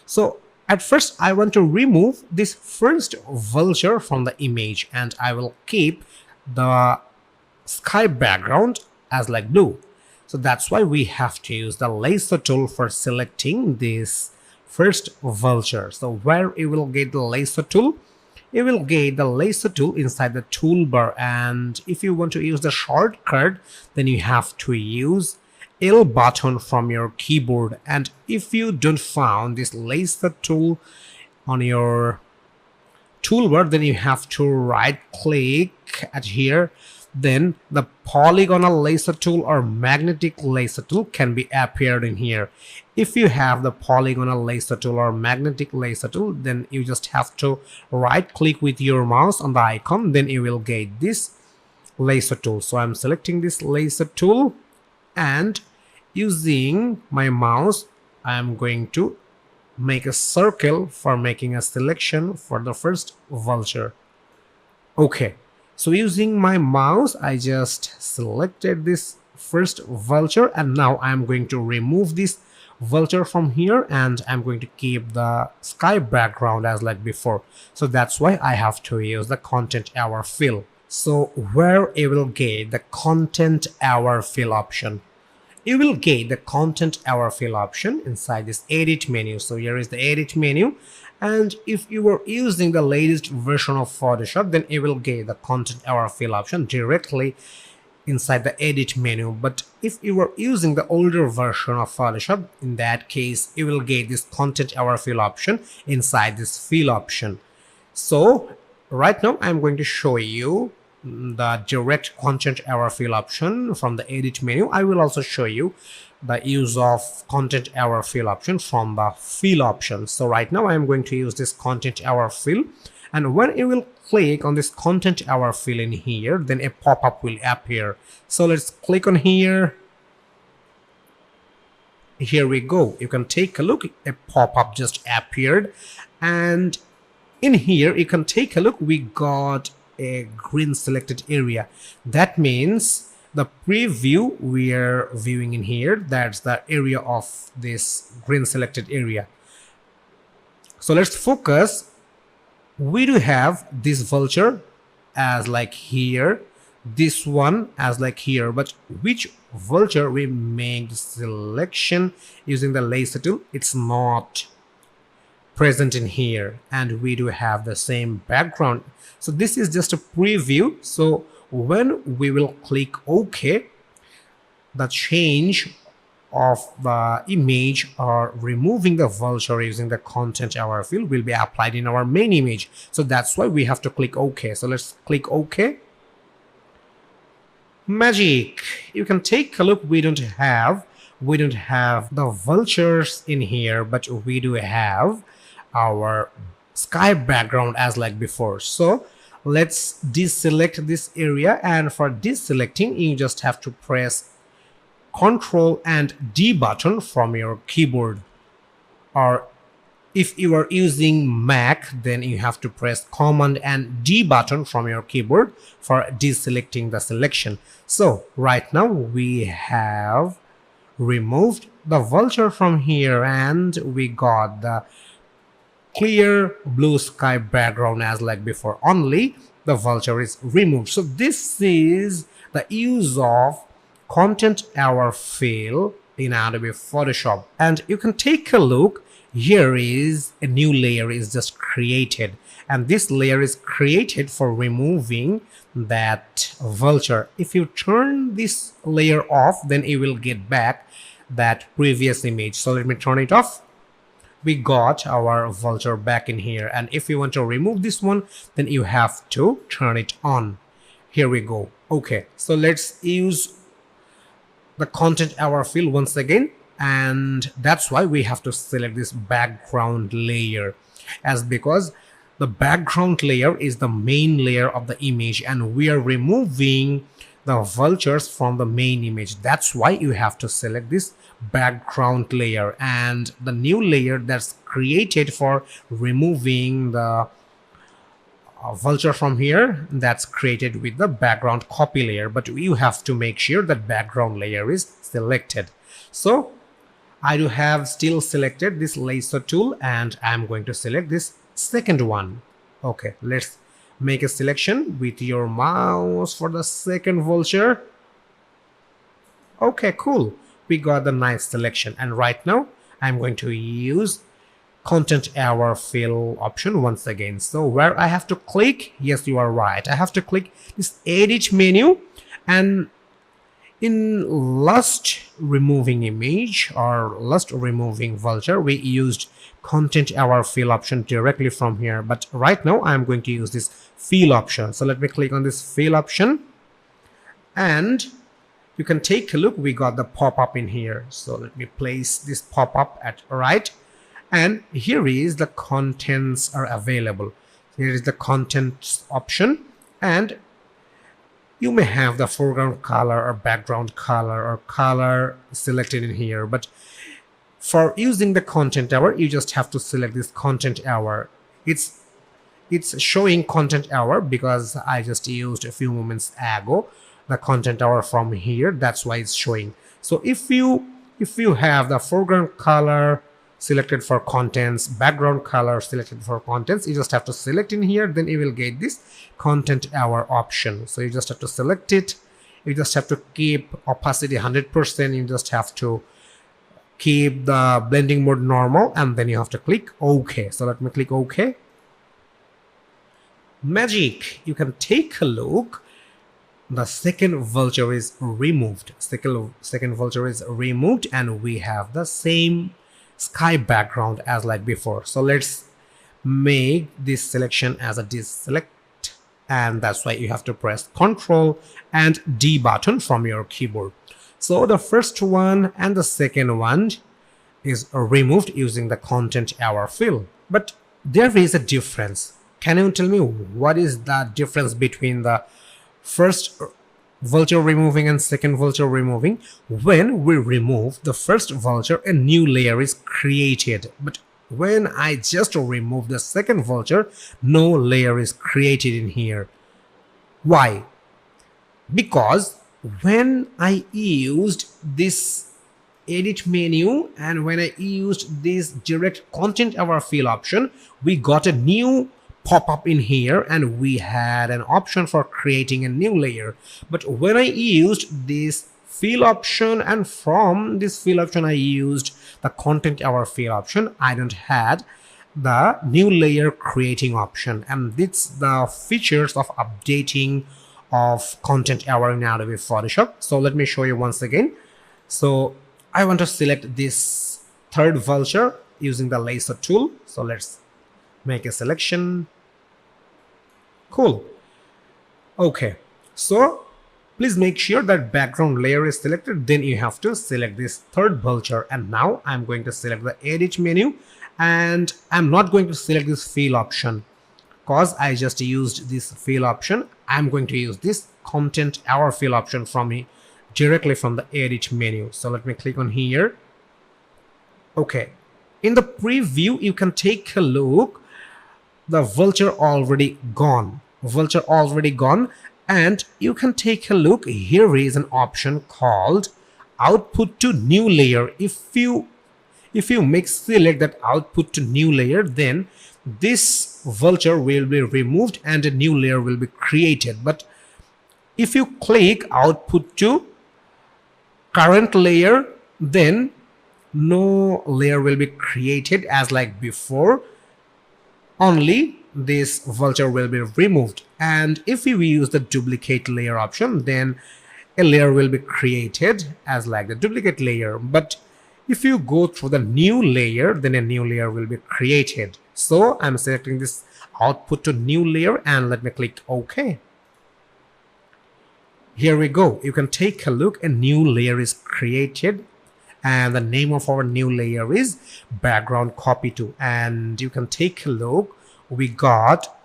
So at first I want to remove this first vulture from the image and I will keep the sky background as like blue. So that's why we have to use the lasso tool for selecting this first vulture. So where you will get the lasso tool? You will get the lasso tool inside the toolbar, and if you want to use the shortcut, then you have to use L button from your keyboard. And if you don't find this lasso tool on your toolbar, then you have to right click at here. Then the polygonal lasso tool or magnetic lasso tool can be appeared in here. If you have the polygonal lasso tool or magnetic lasso tool, then you just have to right click with your mouse on the icon, then you will get this lasso tool. So I'm selecting this lasso tool and using my mouse I'm going to make a circle for making a selection for the first vulture. Okay, so using my mouse I just selected this first vulture, and now I'm going to remove this vulture from here and I'm going to keep the sky background as like before. So that's why I have to use the content hour fill. So where you will get the content hour fill option? You will get the content hour fill option inside this edit menu. So here is the edit menu, and if you are using the latest version of Photoshop, then you will get the content hour fill option directly inside the edit menu. But if you are using the older version of Photoshop, in that case you will get this content hour fill option inside this fill option. So right now I'm going to show you the direct content hour fill option from the edit menu. I will also show you the use of content hour fill option from the fill option. So right now I am going to use this content hour fill, and when you will click on this content hour fill in here, then a pop-up will appear. So let's click on here. here we go. You can take a look. A pop-up just appeared, and in here you can take a look. We got a green selected area. That means the preview we are viewing in here, that's the area of this green selected area. So let's focus. We do have this vulture as like here, this one as like here, but which vulture we make the selection using the laser tool, it's not present in here, and we do have the same background. So this is just a preview. So when we will click OK, the change of the image or removing the vulture using the content hour field will be applied in our main image. So that's why we have to click OK. So let's click OK. Magic. You can take a look. We don't have the vultures in here, but we do have our sky background as like before. So let's deselect this area, and for deselecting you just have to press Ctrl and D button from your keyboard, or if you are using Mac, then you have to press Command and D button from your keyboard for deselecting the selection. So right now we have removed the vulture from here, and we got the clear blue sky background as like before, only the vulture is removed. So this is the use of content hour fill in Adobe Photoshop. And you can take a look. Here is a new layer is just created, and this layer is created for removing that vulture. If you turn this layer off, then you will get back that previous image. So let me turn it off. We got our vulture back in here, and if you want to remove this one, then you have to turn it on. Here we go. Okay, so let's use the content hour fill once again, and that's why we have to select this background layer, as because the background layer is the main layer of the image, and we are removing the vultures from the main image. That's why you have to select this background layer, and the new layer that's created for removing the vulture from here, that's created with the background copy layer, but you have to make sure that background layer is selected. So I do have still selected this laser tool, and I'm going to select this second one. Okay, let's make a selection with your mouse for the second vulture. Okay, cool. We got the nice selection, and right now I'm going to use content hour fill option once again. So where I have to click, yes, you are right, I have to click this edit menu, and in last removing image or last removing vulture, we used content hour fill option directly from here, but right now I'm going to use this fill option. So let me click on this fill option, and you can take a look. We got the pop-up in here. So let me place this pop-up at right, and here is the contents are available. Here is the contents option, and you may have the foreground color or background color or color selected in here, but for using the content hour, you just have to select this content hour. It's showing content hour because I just used a few moments ago the content hour from here. That's why it's showing. So if you have the foreground color selected for contents, background color selected for contents, you just have to select in here, then you will get this content hour option. So you just have to select it. You just have to keep opacity 100%. You just have to keep the blending mode normal, and then you have to click OK. So let me click OK. Magic. You can take a look. The second vulture is removed. Second vulture is removed, and we have the same sky background as like before. So let's make this selection as a deselect, and that's why you have to press Ctrl and D button from your keyboard. So the first one and the second one is removed using the content hour fill, but there is a difference. Can you tell me what is the difference between the first vulture removing and second vulture removing. When we remove the first vulture, a new layer is created, but when I just remove the second vulture, no layer is created in here. Why? Because when I used this edit menu and when I used this direct content aware fill option, we got a new pop-up in here and we had an option for creating a new layer. But when I used this fill option and from this fill option I used the content aware fill option, I don't had the new layer creating option. And it's the features of updating of content aware in Adobe Photoshop. So let me show you once again. So I want to select this third vulture using the lasso tool. So let's make a selection. Cool. Okay, so please make sure that background layer is selected. Then you have to select this third vulture. And now I'm going to select the edit menu and I'm not going to select this fill option because I just used this fill option. I'm going to use this content aware fill option from me directly from the edit menu. So let me click on here. Okay, in the preview you can take a look, the vulture already gone, and you can take a look. Here is an option called output to new layer. If you make select that output to new layer, then this vulture will be removed and a new layer will be created. But if you click output to current layer, then no layer will be created as like before, only this vulture will be removed. And if you use the duplicate layer option, then a layer will be created as like the duplicate layer. But if you go through the new layer, then a new layer will be created. So I'm selecting this output to new layer and let me click OK. Here we go. You can take a look, a new layer is created and the name of our new layer is background copy to. And you can take a look, we got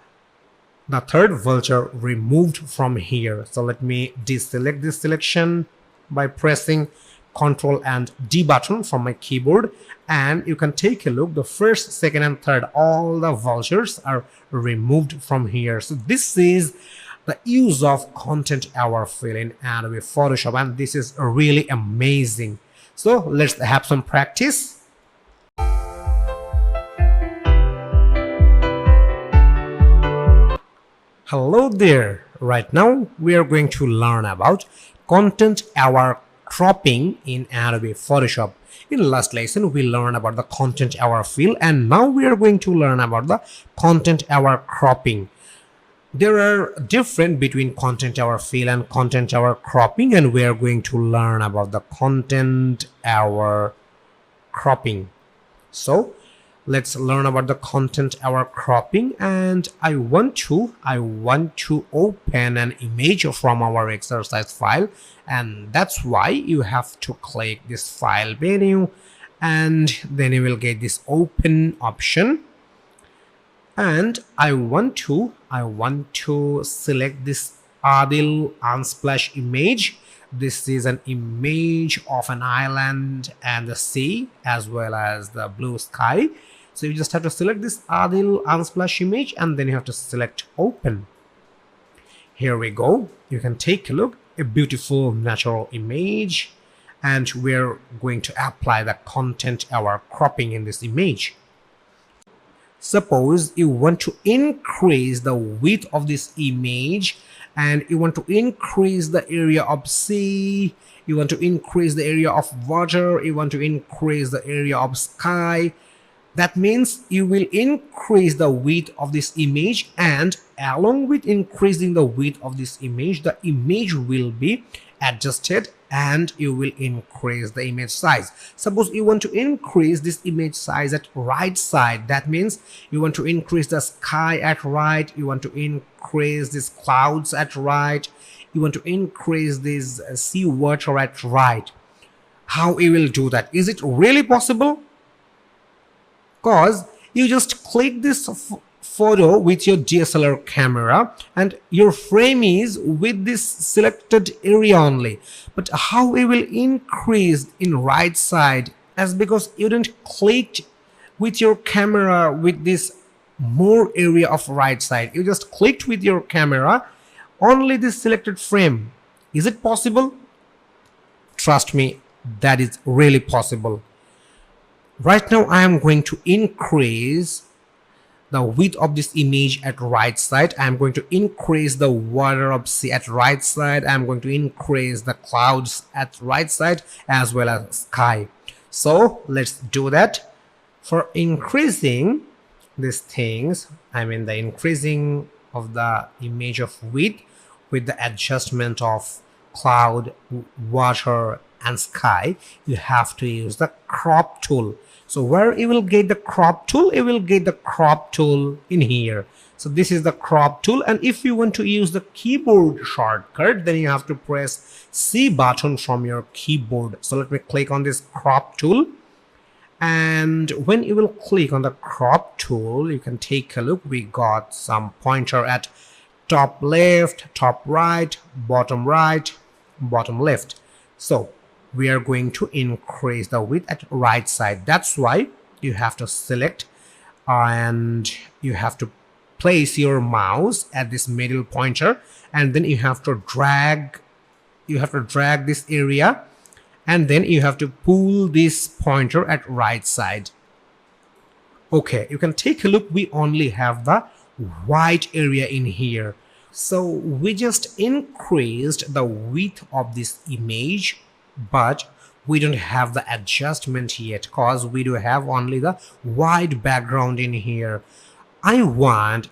the third vulture removed from here. So let me deselect this selection by pressing Ctrl and D button from my keyboard, and you can take a look, the first, second and third, all the vultures are removed from here. So this is the use of content aware fill in Adobe Photoshop, and this is really amazing. So let's have some practice. Hello there. Right now we are going to learn about content aware cropping in Adobe Photoshop. In last lesson we learned about the content aware fill, and now we are going to learn about the content aware cropping. There are different between content aware fill and content aware cropping, and we are going to learn about the content aware cropping. So let's learn about the content aware cropping, and I want to open an image from our exercise file, and that's why you have to click this file menu and then you will get this open option. And I want to select this Adil Unsplash image. This is an image of an island and the sea as well as the blue sky. So you just have to select this Adil Unsplash image and then you have to select open. Here we go. You can take a look, a beautiful natural image, and we're going to apply the content aware cropping in this image. Suppose you want to increase the width of this image and you want to increase the area of sea, you want to increase the area of water, you want to increase the area of sky. That means you will increase the width of this image, and along with increasing the width of this image, the image will be adjusted and you will increase the image size. Suppose you want to increase this image size at right side, that means you want to increase the sky at right, you want to increase these clouds at right, you want to increase this sea water at right. How you will do that? Is it really possible? Because you just click this photo with your DSLR camera and your frame is with this selected area only, but how it will increase in right side as because you didn't click with your camera with this more area of right side, you just clicked with your camera only this selected frame. Is it possible? Trust me, that is really possible. Right now I am going to increase the width of this image at right side. I'm going to increase the water of sea at right side. I'm going to increase the clouds at right side as well as sky. So let's do that. For increasing these things, I mean the increasing of the image of width with the adjustment of cloud, water and sky, you have to use the crop tool. So where you will get the crop tool, you will get the crop tool in here. So this is the crop tool, and if you want to use the keyboard shortcut, then you have to press C button from your keyboard. So let me click on this crop tool, and when you will click on the crop tool, you can take a look. We got some pointer at top left, top right, bottom left. So we are going to increase the width at right side. That's why you have to select and you have to place your mouse at this middle pointer, and then you have to drag this area, and then you have to pull this pointer at right side. Okay, you can take a look. We only have the white area in here, so we just increased the width of this image, but we don't have the adjustment yet because we do have only the white background in here. I want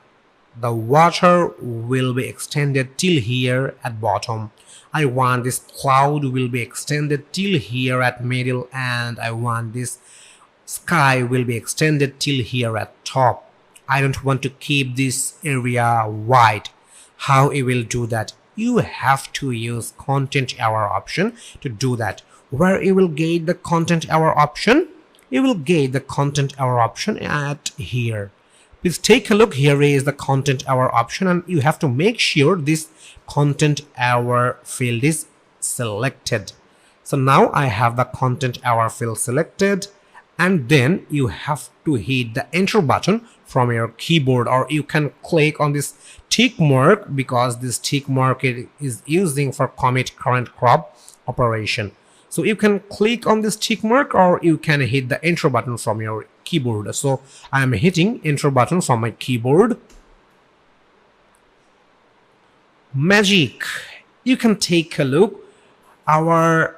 the water will be extended till here at bottom. I want this cloud will be extended till here at middle, and I want this sky will be extended till here at top. I don't want to keep this area white. How you will do that? You have to use content aware option to do that. Where you will get the content aware option? You will get the content aware option at here. Please take a look. Here is the content aware option, and you have to make sure this content aware field is selected. So now I have the content aware field selected, and then you have to hit the enter button from your keyboard, or you can click on this tick mark because this tick mark is using for commit current crop operation. So you can click on this tick mark, or you can hit the enter button from your keyboard. So I am hitting enter button from my keyboard. Magic! You can take a look. Our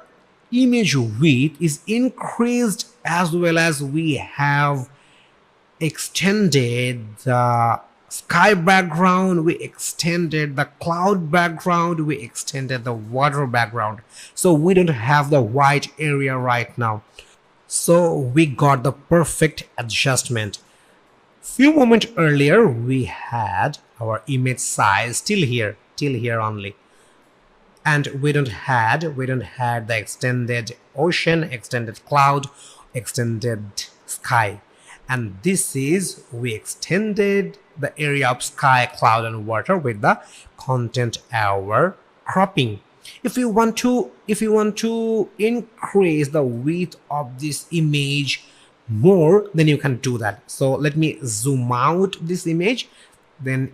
image width is increased, as well as we have extended the sky background, we extended the cloud background, we extended the water background. So we don't have the white area right now. So we got the perfect adjustment. Few moments earlier we had our image size till here only, and we don't had the extended ocean, extended cloud, extended sky. And this is, we extended the area of sky, cloud and water with the content aware cropping. If you want to increase the width of this image more, then you can do that. So let me zoom out this image, then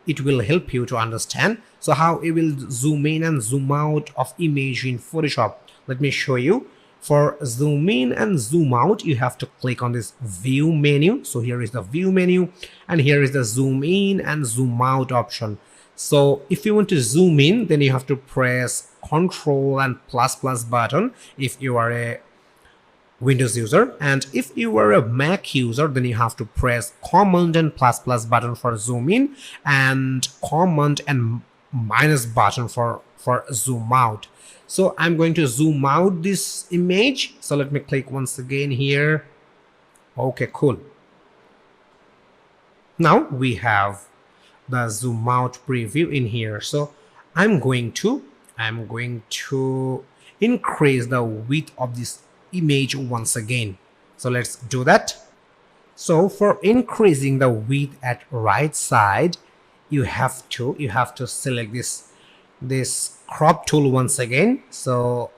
it will help you to understand. So how it will zoom in and zoom out of image in Photoshop. Let me show you. For zoom in and zoom out, you have to click on this view menu. So here is the view menu, and here is the zoom in and zoom out option. So if you want to zoom in, then you have to press Ctrl and plus button if you are a Windows user, and if you are a Mac user, then you have to press Command and plus button for zoom in, and Command and minus button for zoom out. So I'm going to zoom out this image. So let me click once again here. Okay, cool. Now we have the zoom out preview in here. So I'm going to increase the width of this image once again. So let's do that. So for increasing the width at right side, you have to select this crop tool once again. So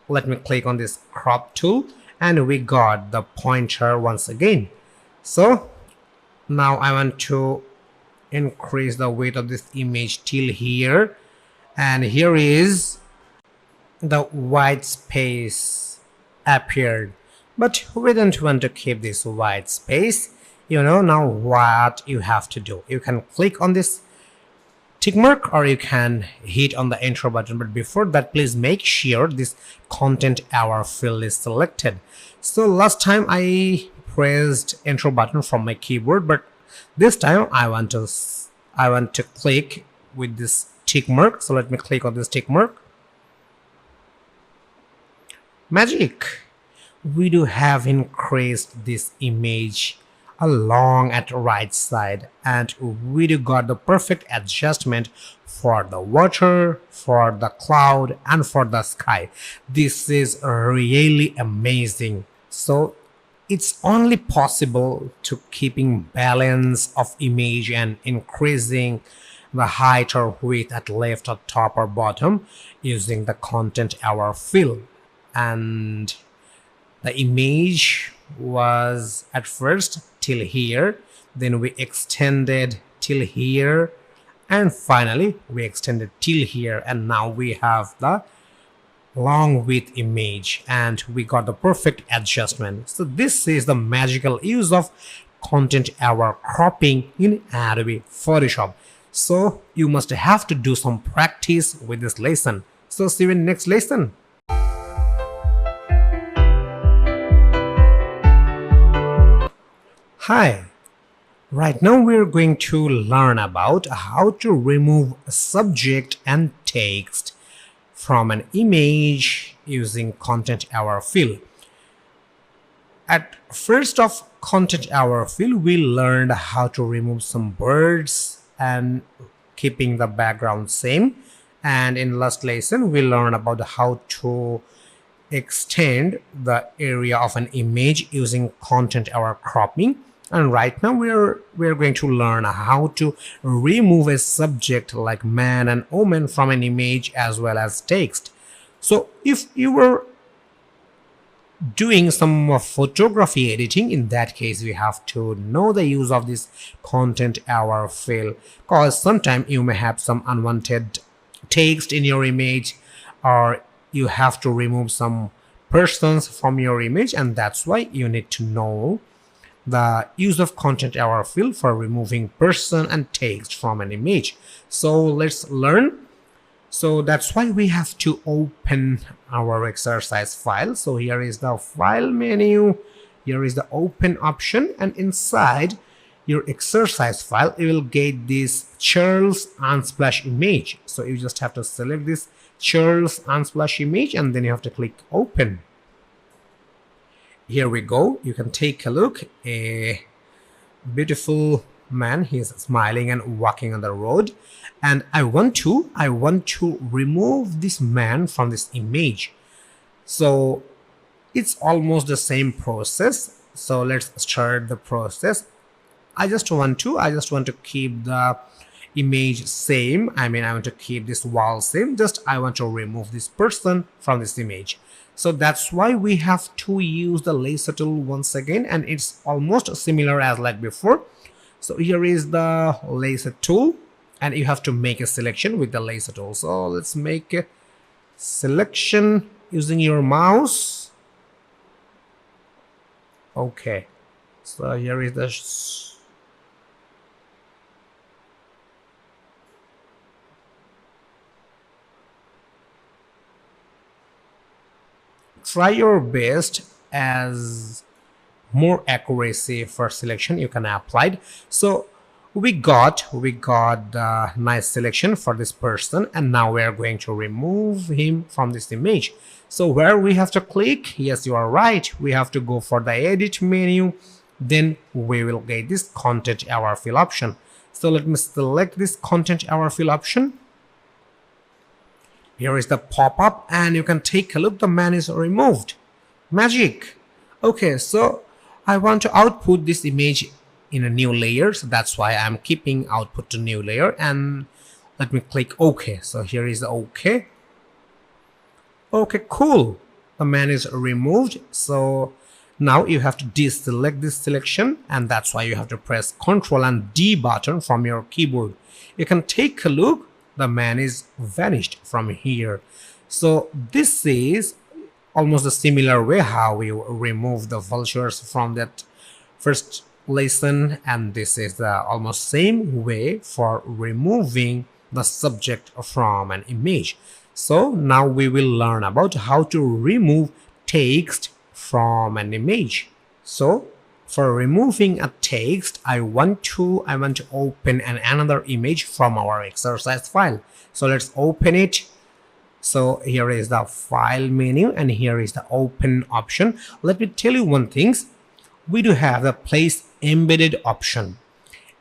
let me click on this crop tool, and we got the pointer once again. So now I want to increase the width of this image till here, and here is the white space appeared, but we don't want to keep this white space. Now what you have to do, you can click on this tick mark or you can hit on the enter button, but before that please make sure this content hour field is selected. So last time I pressed enter button from my keyboard, but this time I want to click with this tick mark. So let me click on this tick mark. Magic, we do have increased this image along at right side, and we do got the perfect adjustment for the water, for the cloud, and for the sky. This is really amazing. So it's only possible to keeping balance of image and increasing the height or width at left or top or bottom using the content hour fill. And the image was at first till here, then we extended till here, and finally we extended till here, and now we have the long width image and we got the perfect adjustment. So this is the magical use of content hour cropping in Adobe Photoshop. So you must have to do some practice with this lesson. So see you in next lesson. Hi, right now we're going to learn about how to remove a subject and text from an image using content hour fill. At first of content hour fill, we learned how to remove some birds and keeping the background same. And in last lesson, we learned about how to extend the area of an image using content hour cropping. And right now we're going to learn how to remove a subject like man and woman from an image as well as text. So if you were doing some photography editing, in that case we have to know the use of this content hour fill, because sometimes you may have some unwanted text in your image, or you have to remove some persons from your image, and that's why you need to know the use of content hour fill for removing person and text from an image. So let's learn. So that's why we have to open our exercise file. So here is the file menu, here is the open option, and inside your exercise file you will get this Charles Unsplash image. So you just have to select this Charles Unsplash image and then you have to click open. Here we go. You can take a look. A beautiful man, he is smiling and walking on the road, and I want to remove this man from this image. So it's almost the same process. So let's start the process. I just want to keep the image same. I want to keep this wall same. Just I want to remove this person from this image. So that's why we have to use the laser tool once again, and it's almost similar as like before. So here is the laser tool, and you have to make a selection with the laser tool. So let's make a selection using your mouse. Okay, so here is the try your best as more accuracy for selection you can apply. So we got the nice selection for this person, and now we are going to remove him from this image. So where we have to click, yes, you are right, we have to go for the edit menu, then we will get this content hour fill option. So let me select this content hour fill option. Here is the pop-up, and you can take a look, the man is removed. Magic. Okay, so I want to output this image in a new layer, so that's why I'm keeping output to new layer, and let me click OK. So here is the OK. Okay, cool. The man is removed. So now you have to deselect this selection, and that's why you have to press Ctrl and D button from your keyboard. You can take a look. The man is vanished from here. So this is almost a similar way how we remove the vultures from that first lesson, and this is the almost same way for removing the subject from an image. So now we will learn about how to remove text from an image. So for removing a text, I want to open another image from our exercise file. So let's open it. So here is the file menu, and here is the open option. Let me tell you one thing. We do have the place embedded option.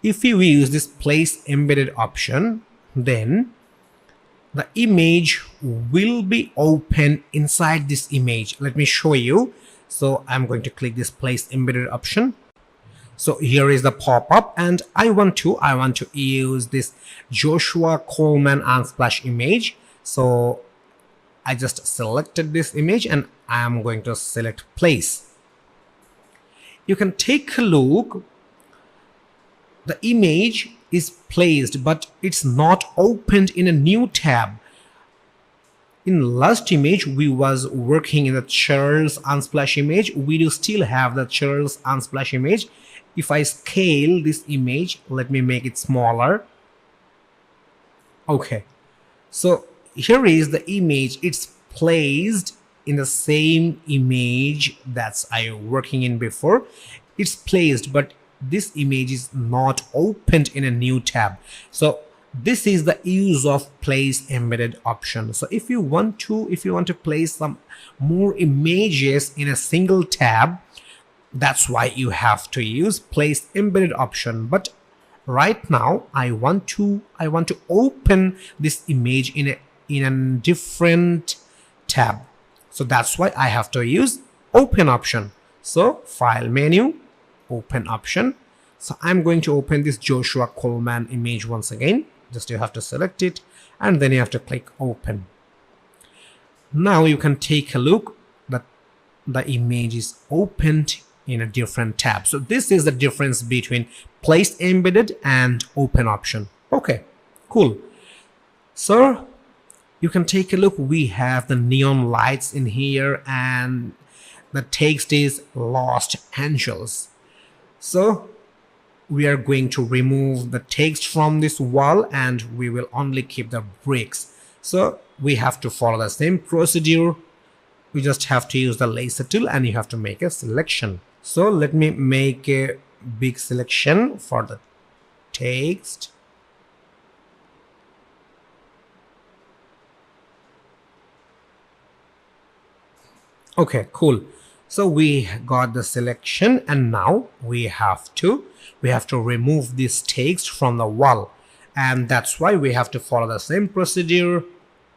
If you use this place embedded option, then the image will be open inside this image. Let me show you. So I'm going to click this place embedded option. So here is the pop-up, and I want to use this Joshua Coleman Unsplash image. So I just selected this image, and I am going to select place. You can take a look. The image is placed, but it's not opened in a new tab. In last image, we was working in the Charles Unsplash image. We do still have the Charles Unsplash image. If I scale this image, let me make it smaller. Okay, so here is the image. It's placed in the same image that's I working in before. It's placed, but this image is not opened in a new tab. So this is the use of place embedded option. So if you want to place some more images in a single tab, that's why you have to use place embedded option. But right now I want to open this image in a different tab. So that's why I have to use open option. So file menu, open option. So I'm going to open this Joshua Coleman image once again. Just you have to select it, and then you have to click open. Now you can take a look that the image is opened in a different tab. So this is the difference between place embedded and open option. Okay, cool. So you can take a look. We have the neon lights in here, and the text is Los Angeles. So we are going to remove the text from this wall, and we will only keep the bricks. So we have to follow the same procedure. We just have to use the laser tool, and you have to make a selection. So let me make a big selection for the text. Okay, cool. So we got the selection, and now we have to remove this text from the wall, and that's why we have to follow the same procedure.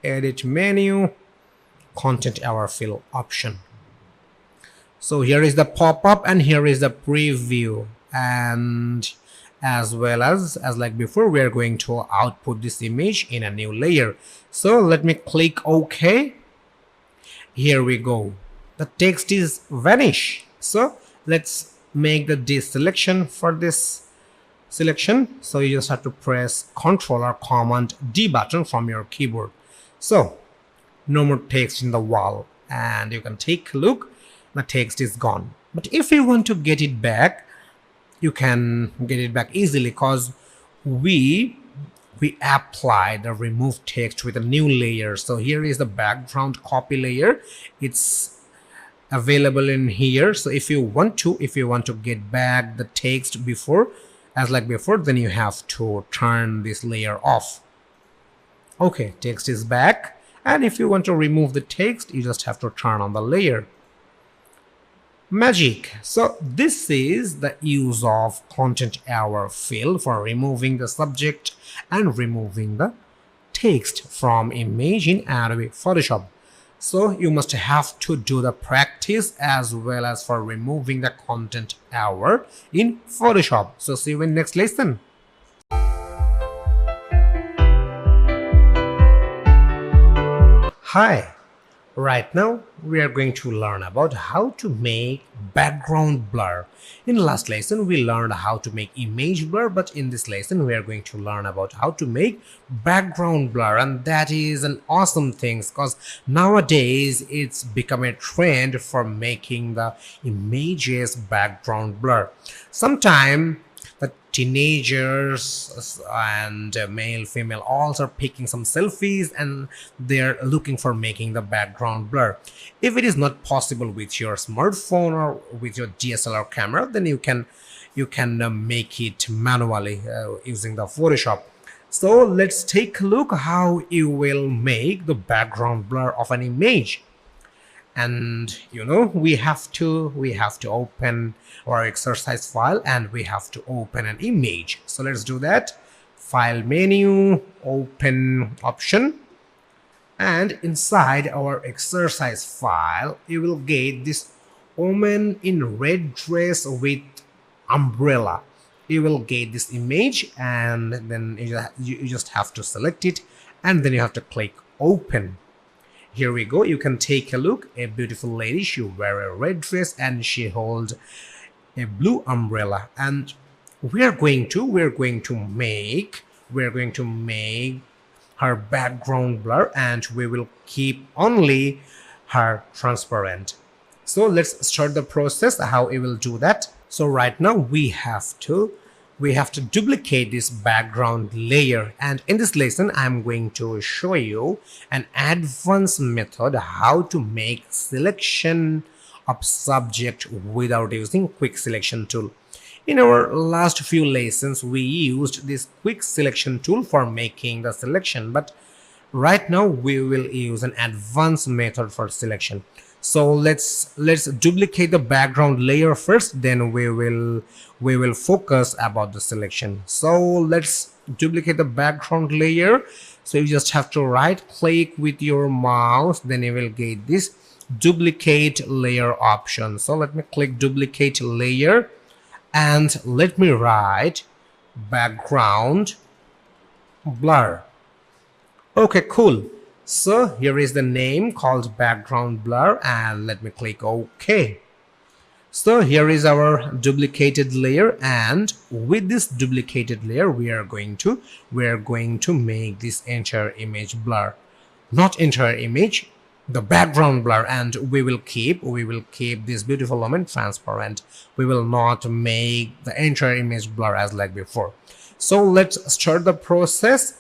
Edit menu, content aware fill option. So here is the pop-up, and here is the preview, and as well as like before, we are going to output this image in a new layer. So let me click OK. Here we go. The text is vanish. So let's make the deselection for this selection. So you just have to press Ctrl or Command D button from your keyboard. So no more text in the wall, and you can take a look. The text is gone. But if you want to get it back, you can get it back easily, because we apply the remove text with a new layer. So here is the background copy layer. It's available in here. So if you want to get back the text before, then you have to turn this layer off. Okay, text is back, and if you want to remove the text, you just have to turn on the layer. Magic. So this is the use of content aware fill for removing the subject and removing the text from image in Adobe Photoshop. So you must have to do the practice as well as for removing the content error in Photoshop. So see you in next lesson. Hi. Right now, we are going to learn about how to make background blur. In last lesson, we learned how to make image blur, but in this lesson, we are going to learn about how to make background blur. And that is an awesome thing because nowadays, it's become a trend for making the images background blur. Sometimes the teenagers and male female also are picking some selfies and they're looking for making the background blur. If it is not possible with your smartphone or with your DSLR camera, then you can make it manually using the Photoshop. So let's take a look how you will make the background blur of an image. And we have to open our exercise file and we have to open an image. So let's do that. File menu, open option, and inside our exercise file you will get this woman in red dress with umbrella. You will get this image and then you just have to select it and then you have to click open. Here we go. You can take a look. A beautiful lady. She wear a red dress and she hold a blue umbrella. And we're going to make her background blur, and we will keep only her transparent. So let's start the process. How we will do that. So right now we have to duplicate this background layer, and in this lesson I'm going to show you an advanced method how to make selection of subject without using quick selection tool. In our last few lessons we used this quick selection tool for making the selection, but right now we will use an advanced method for selection. So let's duplicate the background layer first, then we will focus about the selection. So let's duplicate the background layer. So you just have to right click with your mouse, then you will get this duplicate layer option. So let me click duplicate layer and let me write background blur. Okay, cool. So here is the name called background blur and let me click OK. So here is our duplicated layer, and with this duplicated layer we are going to make this entire image blur. Not entire image, the background blur, and we will keep this beautiful woman transparent. We will not make the entire image blur as like before. So let's start the process.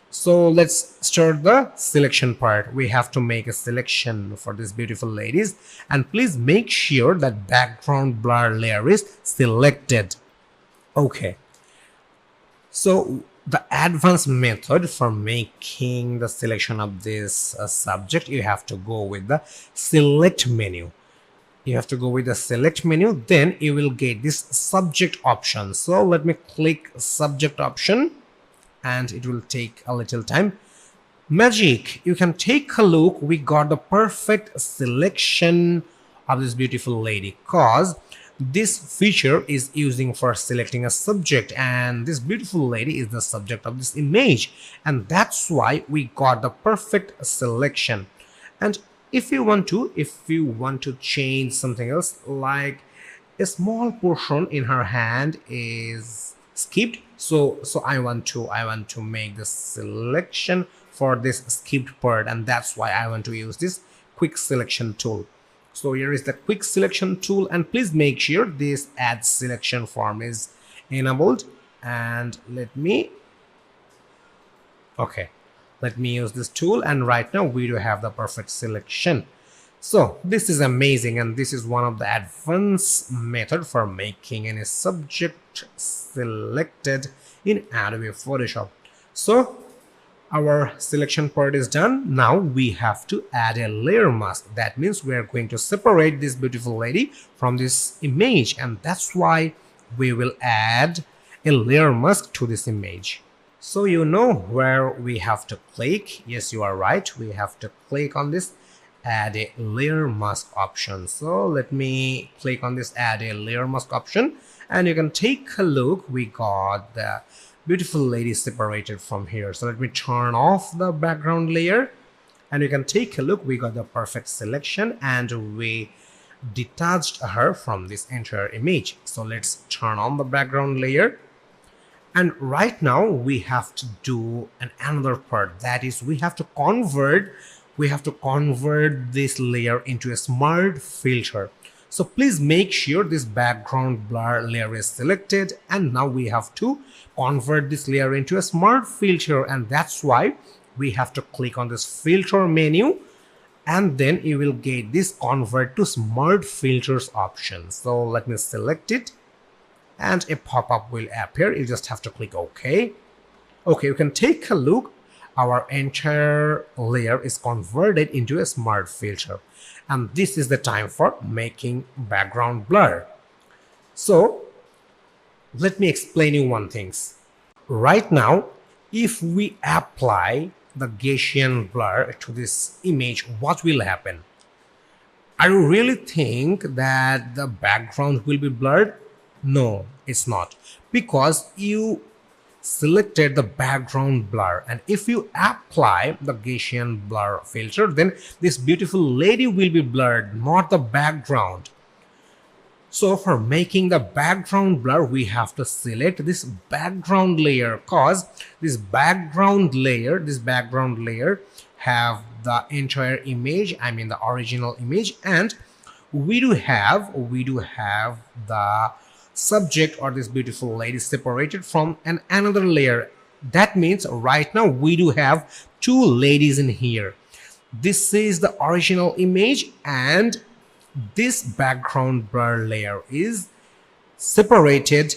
So let's start the selection part. We have to make a selection for these beautiful ladies, and please make sure that background blur layer is selected. Okay, so the advanced method for making the selection of this subject, you have to go with the select menu. Then you will get this subject option. So let me click subject option and it will take a little time. Magic, you can take a look. We got the perfect selection of this beautiful lady because this feature is using for selecting a subject, and this beautiful lady is the subject of this image, and that's why we got the perfect selection. And if you want to change something else, like a small portion in her hand is skipped, so I want to make the selection for this skipped part, and that's why I want to use this quick selection tool. So here is the quick selection tool, and please make sure this add selection form is enabled. And let me use this tool, and right now we do have the perfect selection. So this is amazing, and this is one of the advanced method for making any subject selected in Adobe Photoshop. So our selection part is done. Now we have to add a layer mask. That means we are going to separate this beautiful lady from this image, and that's why we will add a layer mask to this image. So you know where we have to click. Yes, you are right. We have to click on this add a layer mask option. So let me click on this add a layer mask option, and you can take a look. We got the beautiful lady separated from here. So let me turn off the background layer, and you can take a look. We got the perfect selection, and we detached her from this entire image. So let's turn on the background layer. And right now we have to do another part, that is we have to convert this layer into a smart filter. So please make sure this background blur layer is selected, and now we have to convert this layer into a smart filter, and that's why we have to click on this filter menu, and then you will get this convert to smart filters option. So let me select it, and a pop-up will appear. You just have to click OK. Okay, you can take a look. Our entire layer is converted into a smart filter, and this is the time for making background blur. So let me explain you one thing. Right now, if we apply the Gaussian blur to this image, what will happen? I really think that the background will be blurred. No, it's not, because you selected the background blur, and if you apply the Gaussian blur filter, then this beautiful lady will be blurred, not the background. So for making the background blur, we have to select this background layer, cause this background layer have the entire image, I mean the original image, and we do have the subject or this beautiful lady separated from another layer. That means right now we do have two ladies in here. This is the original image, and this background blur layer is separated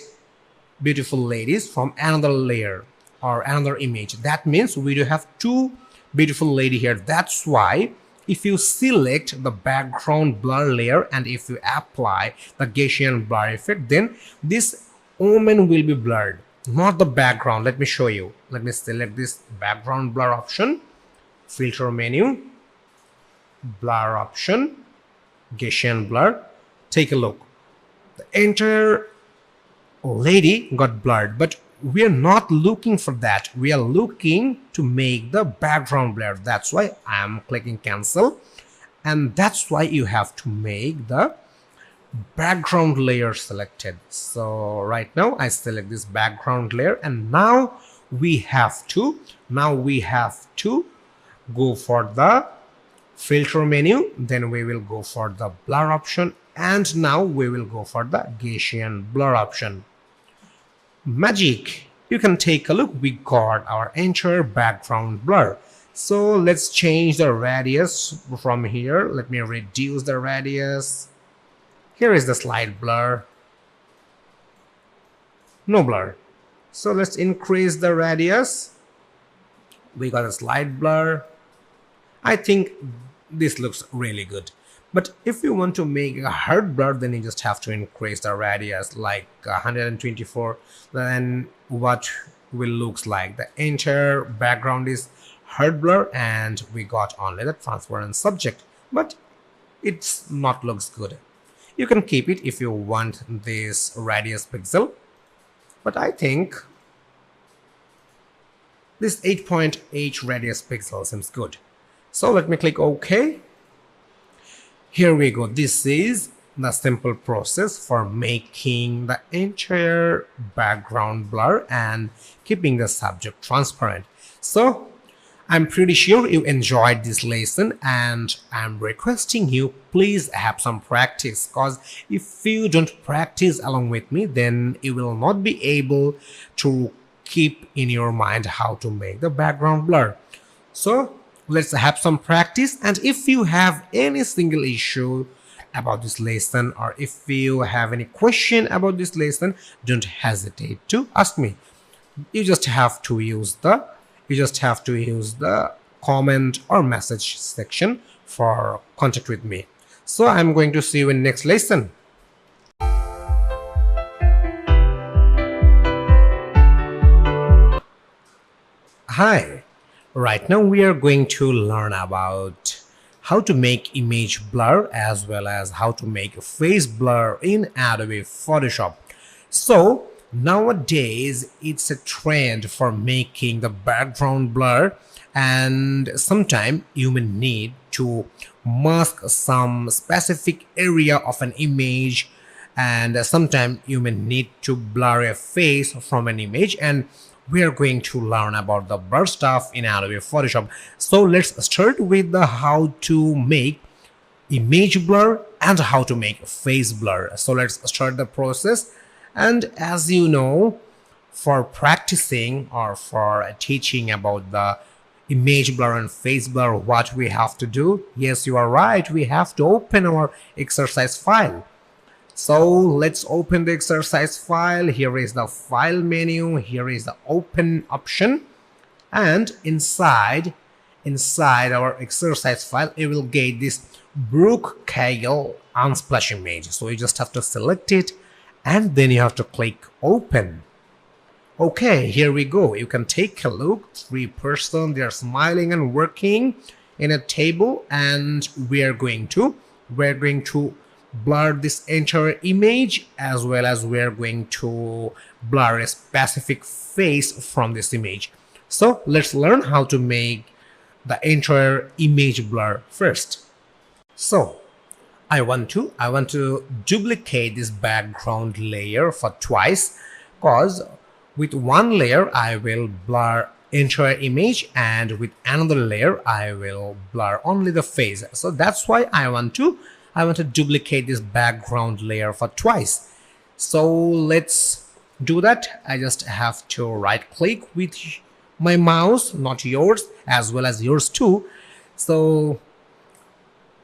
beautiful ladies from another layer or another image. That means we do have two beautiful lady here. That's why if you select the background blur layer and if you apply the Gaussian blur effect, then this woman will be blurred, not the background. Let me show you. Let me select this background blur option, filter menu, blur option, Gaussian blur. Take a look. The entire lady got blurred, but we are not looking for that. We are looking to make the background blur. That's why I am clicking cancel, and that's why you have to make the background layer selected. So right now I select this background layer, and now we have to go for the filter menu, then we will go for the blur option, and now we will go for the Gaussian blur option. Magic! You can take a look. We got our entire background blur. So let's change the radius from here. Let me reduce the radius. Here is the slight blur. No blur. So let's increase the radius. We got a slight blur. I think this looks really good. But if you want to make a hard blur, then you just have to increase the radius like 124. Then what will looks like the entire background is hard blur, and we got only the transparent subject, but it's not looks good. You can keep it if you want this radius pixel, but I think this 8.8 radius pixel seems good. So let me click OK. Here we go. This is the simple process for making the entire background blur and keeping the subject transparent. So I'm pretty sure you enjoyed this lesson, and I'm requesting you please have some practice, because if you don't practice along with me, then you will not be able to keep in your mind how to make the background blur. So let's have some practice, and if you have any single issue about this lesson, or if you have any question about this lesson, don't hesitate to ask me. You just have to use the comment or message section for contact with me. So I'm going to see you in next lesson. Hi. Right now we are going to learn about how to make image blur as well as how to make face blur in Adobe Photoshop. So nowadays it's a trend for making the background blur, and sometimes you may need to mask some specific area of an image, and sometimes you may need to blur a face from an image, and we are going to learn about the blur stuff in Adobe Photoshop. So let's start with the how to make image blur and how to make face blur. So let's start the process. And as you know, for practicing or for teaching about the image blur and face blur, what we have to do? Yes, you are right, we have to open our exercise file. So let's open the exercise file. Here is the file menu, here is the open option, and inside our exercise file you will get this Brook Kaggle unsplash image. So you just have to select it and then you have to click open. Okay, here we go. You can take a look. 3 persons, they are smiling and working in a table, and we're going to blur this entire image, as well as we're going to blur a specific face from this image. So let's learn how to make the entire image blur first. So I want to duplicate this background layer for twice, because with one layer I will blur entire image, and with another layer I will blur only the face. So that's why I want to duplicate this background layer for twice. So let's do that. I just have to right click with my mouse, not yours, as well as yours too. So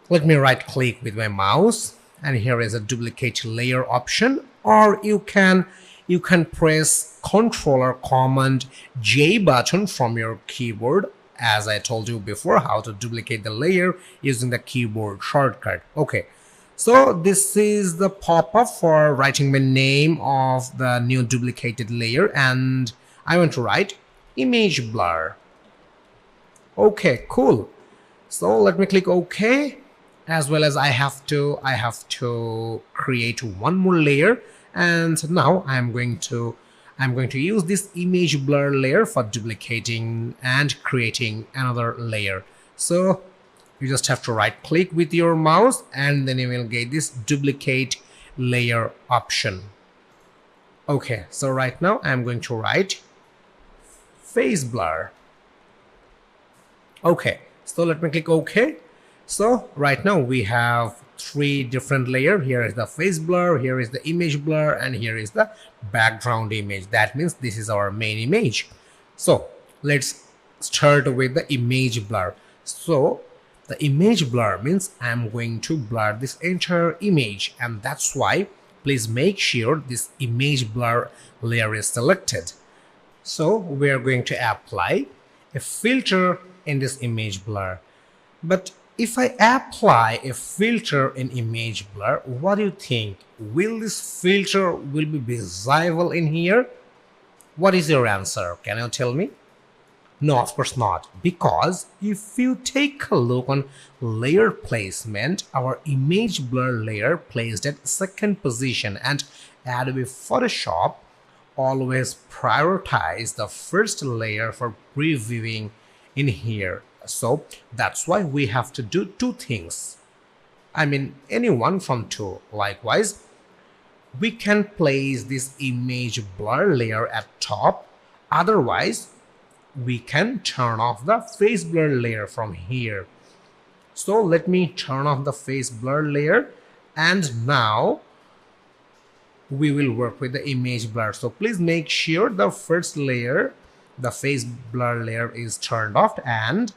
let me right click with my mouse, and here is a duplicate layer option, or you can press Ctrl or Command J button from your keyboard, as I told you before how to duplicate the layer using the keyboard shortcut. Okay, so this is the pop-up for writing the name of the new duplicated layer, and I want to write image blur. Okay, cool. So let me click OK, as well as I have to create one more layer, and now I'm going to use this image blur layer for duplicating and creating another layer. So you just have to right click with your mouse, and then you will get this duplicate layer option. Okay, so right now I'm going to write face blur. Okay, so let me click OK. So right now we have 3 different layers. Here is the face blur, here is the image blur, and here is the background image. That means this is our main image. So let's start with the image blur. So the image blur means I'm going to blur this entire image, and that's why please make sure this image blur layer is selected. So we are going to apply a filter in this image blur. But if I apply a filter in image blur, what do you think? Will this filter will be visible in here? What is your answer? Can you tell me? No, of course not, because if you take a look on layer placement, our image blur layer placed at 2nd position, and Adobe Photoshop always prioritize the first layer for previewing in here. So that's why we have to do 2 things. I mean, any one from 2. Likewise, we can place this image blur layer at top. Otherwise, we can turn off the face blur layer from here. So let me turn off the face blur layer, and now we will work with the image blur. So please make sure the first layer, the face blur layer, is turned off and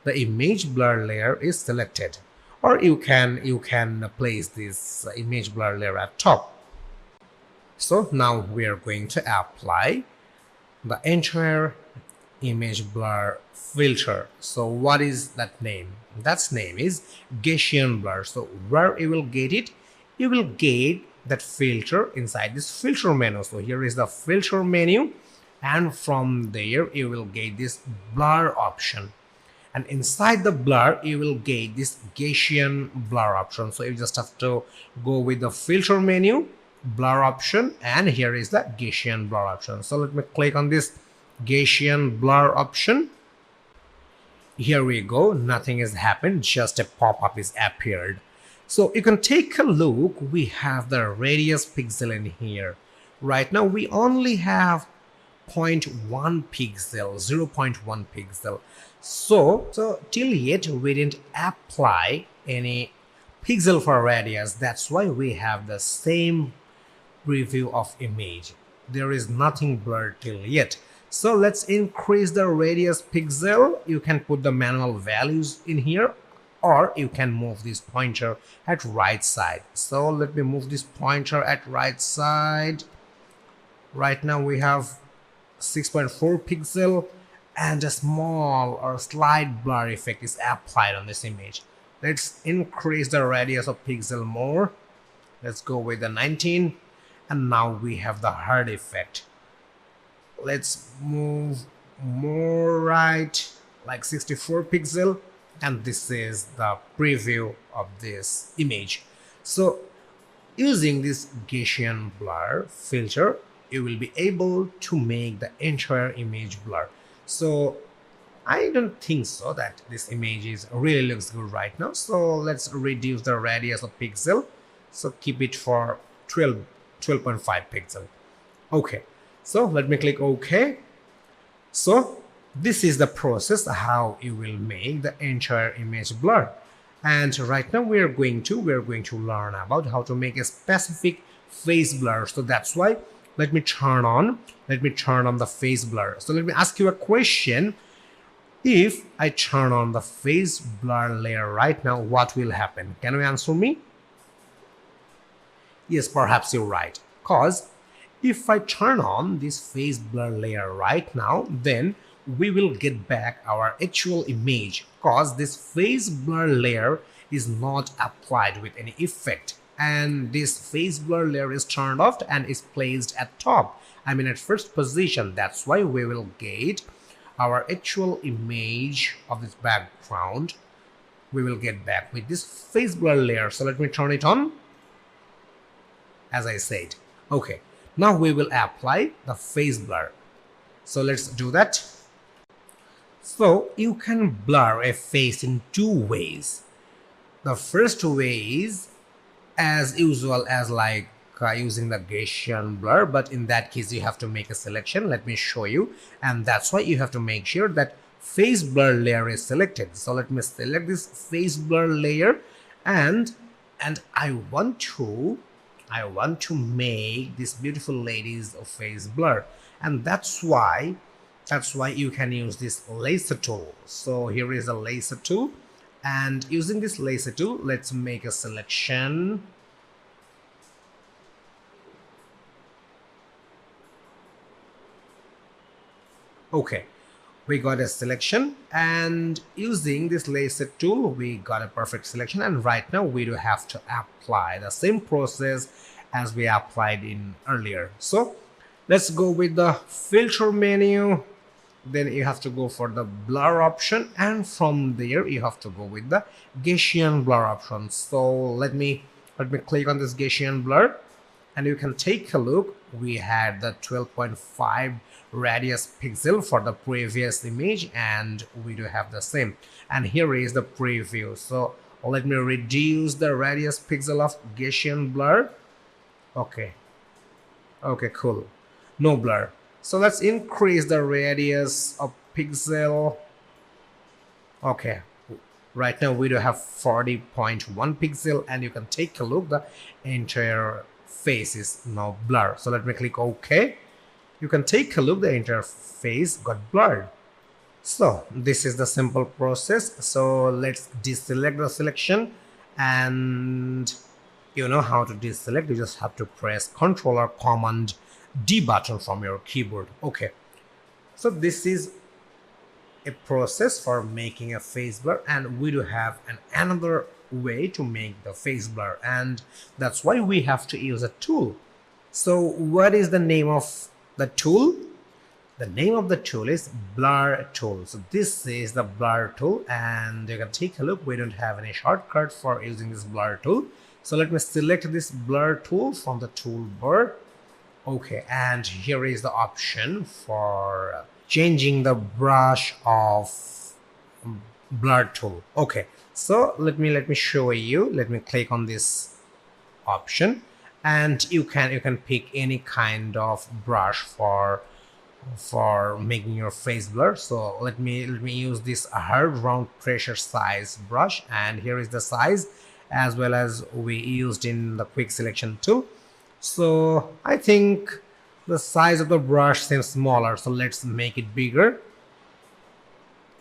the image blur layer is selected, or you can place this image blur layer at top. So now we are going to apply the entire image blur filter. So what is that name? That name is Gaussian blur. So where you will get it? You will get that filter inside this filter menu. So here is the filter menu, and from there you will get this blur option. and inside the blur you will get this Gaussian blur option. So you just have to go with the filter menu, blur option, and here is the Gaussian blur option. So let me click on this Gaussian blur option. Here we go, nothing has happened, just a pop-up is appeared. So you can take a look, we have the radius pixel in here. Right now we only have 0.1 pixel, 0.1 pixel. So till yet we didn't apply any pixel for radius. That's why we have the same preview of image. There is nothing blurred till yet. So let's increase the radius pixel. You can put the manual values in here, or you can move this pointer at right side. So let me move this pointer at right side. Right now we have 6.4 pixel and a small or slight blur effect is applied on this image. Let's increase the radius of pixel more. Let's go with the 19, and now we have the hard effect. Let's move more right, like 64 pixel, and this is the preview of this image. So using this Gaussian blur filter, you will be able to make the entire image blur. So I don't think so that this image is really looks good right now. So let's reduce the radius of pixel. So keep it for 12.5 pixel. Okay, so let me click OK. So this is the process how you will make the entire image blur. And right now we're going to learn about how to make a specific face blur. So that's why let me turn on the face blur. So let me ask you a question. If I turn on the face blur layer right now, what will happen? Can you answer me? Yes, perhaps you're right. Cause if I turn on this face blur layer right now, then we will get back our actual image, cause this face blur layer is not applied with any effect, and this face blur layer is turned off and is placed at top, I mean at first position. That's why we will get our actual image of this background. We will get back with this face blur layer. So let me turn it on, as I said. Okay, now we will apply the face blur. So let's do that. So you can blur a face in two ways. The first way is as usual as like using the Gaussian blur, but in that case you have to make a selection. Let me show you, and that's why you have to make sure that face blur layer is selected. So let me select this face blur layer, and I want to make this beautiful lady's face blur, and that's why you can use this laser tool. So here is a laser tool, and using this laser tool, let's make a selection. Okay, we got a selection, and using this laser tool we got a perfect selection. And right now we do have to apply the same process as we applied in earlier. So let's go with the filter menu, then you have to go for the blur option, and from there you have to go with the Gaussian blur option. So let me click on this Gaussian blur, and you can take a look. We had the 12.5 radius pixel for the previous image, and we do have the same, and here is the preview. So let me reduce the radius pixel of Gaussian blur. Okay, cool, no blur. So let's increase the radius of pixel. Okay, right now we do have 40.1 pixel, and you can take a look, the entire face is now blurred. So let me click OK. You can take a look, the entire face got blurred. So this is the simple process. So let's deselect the selection, and you know how to deselect. You just have to press Ctrl or Command D button from your keyboard. Okay, so this is a process for making a face blur, and we do have another way to make the face blur, and that's why we have to use a tool. So what is the name of the tool? The name of the tool is blur tool. So this is the blur tool, and you can take a look. We don't have any shortcut for using this blur tool. So let me select this blur tool from the toolbar. Okay, and here is the option for changing the brush of blur tool. Okay, so let me show you. Let me click on this option, and you can pick any kind of brush for making your face blur. So let me use this hard round pressure size brush, and here is the size as well as we used in the quick selection tool. So I think the size of the brush seems smaller, so let's make it bigger.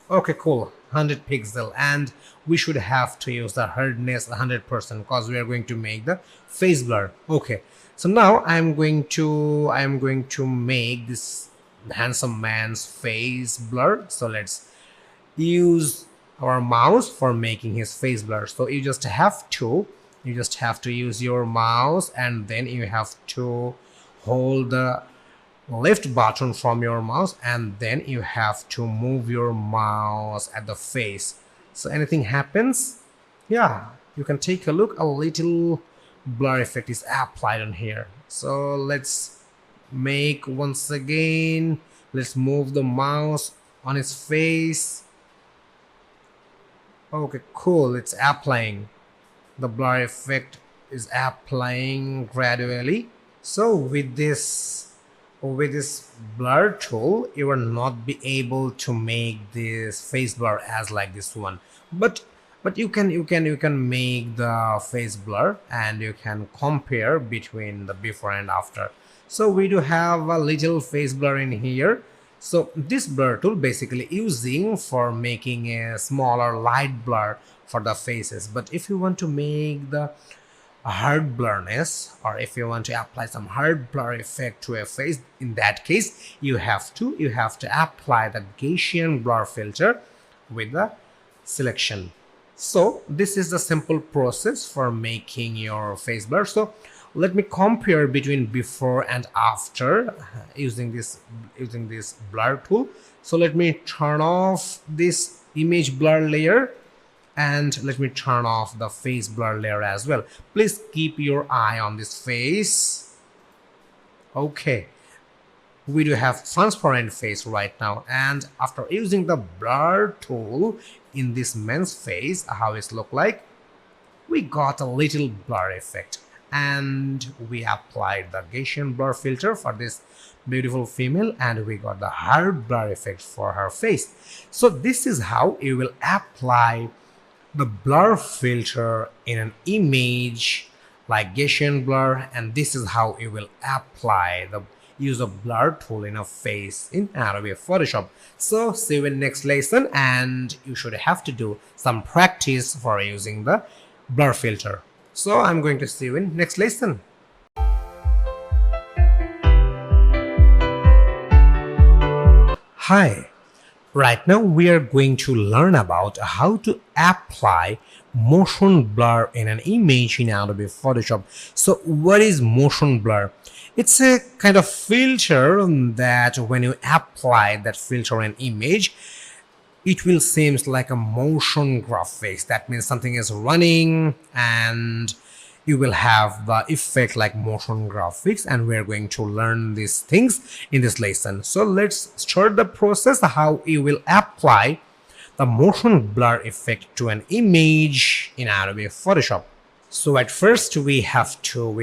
Okay, cool, 100 pixel, and we should have to use the hardness 100% because we are going to make the face blur. Okay, so now I'm going to make this handsome man's face blur. So let's use our mouse for making his face blur. So you just have to use your mouse, and then you have to hold the left button from your mouse, and then you have to move your mouse at the face. So anything happens, yeah, you can take a look, a little blur effect is applied on here. So let's make once again, let's move the mouse on his face. Okay, cool, it's applying. The blur effect is applying gradually. So with this blur tool, you will not be able to make this face blur as like this one, but you can make the face blur, and you can compare between the before and after. So we do have a little face blur in here. So this blur tool basically using for making a smaller light blur for the faces. But if you want to make the hard blurriness, or if you want to apply some hard blur effect to a face, in that case you have to apply the Gaussian blur filter with the selection. So this is the simple process for making your face blur. So let me compare between before and after using this blur tool. So let me turn off this image blur layer, and let me turn off the face blur layer as well. Please keep your eye on this face. Okay, we do have transparent face right now, and after using the blur tool in this man's face, how it look like, we got a little blur effect, and we applied the Gaussian blur filter for this beautiful female, and we got the hard blur effect for her face. So this is how you will apply the blur filter in an image like Gaussian blur, and this is how you will apply the use of blur tool in a face in Adobe Photoshop. So see you in next lesson, and you should have to do some practice for using the blur filter. So I'm going to see you in next lesson. Hi. Right now we are going to learn about how to apply motion blur in an image in Adobe Photoshop. So what is motion blur? It's a kind of filter that when you apply that filter in an image, it will seem like a motion graphics. That means something is running and you will have the effect like motion graphics, and we're going to learn these things in this lesson. So let's start the process how you will apply the motion blur effect to an image in Adobe Photoshop. So at first we have to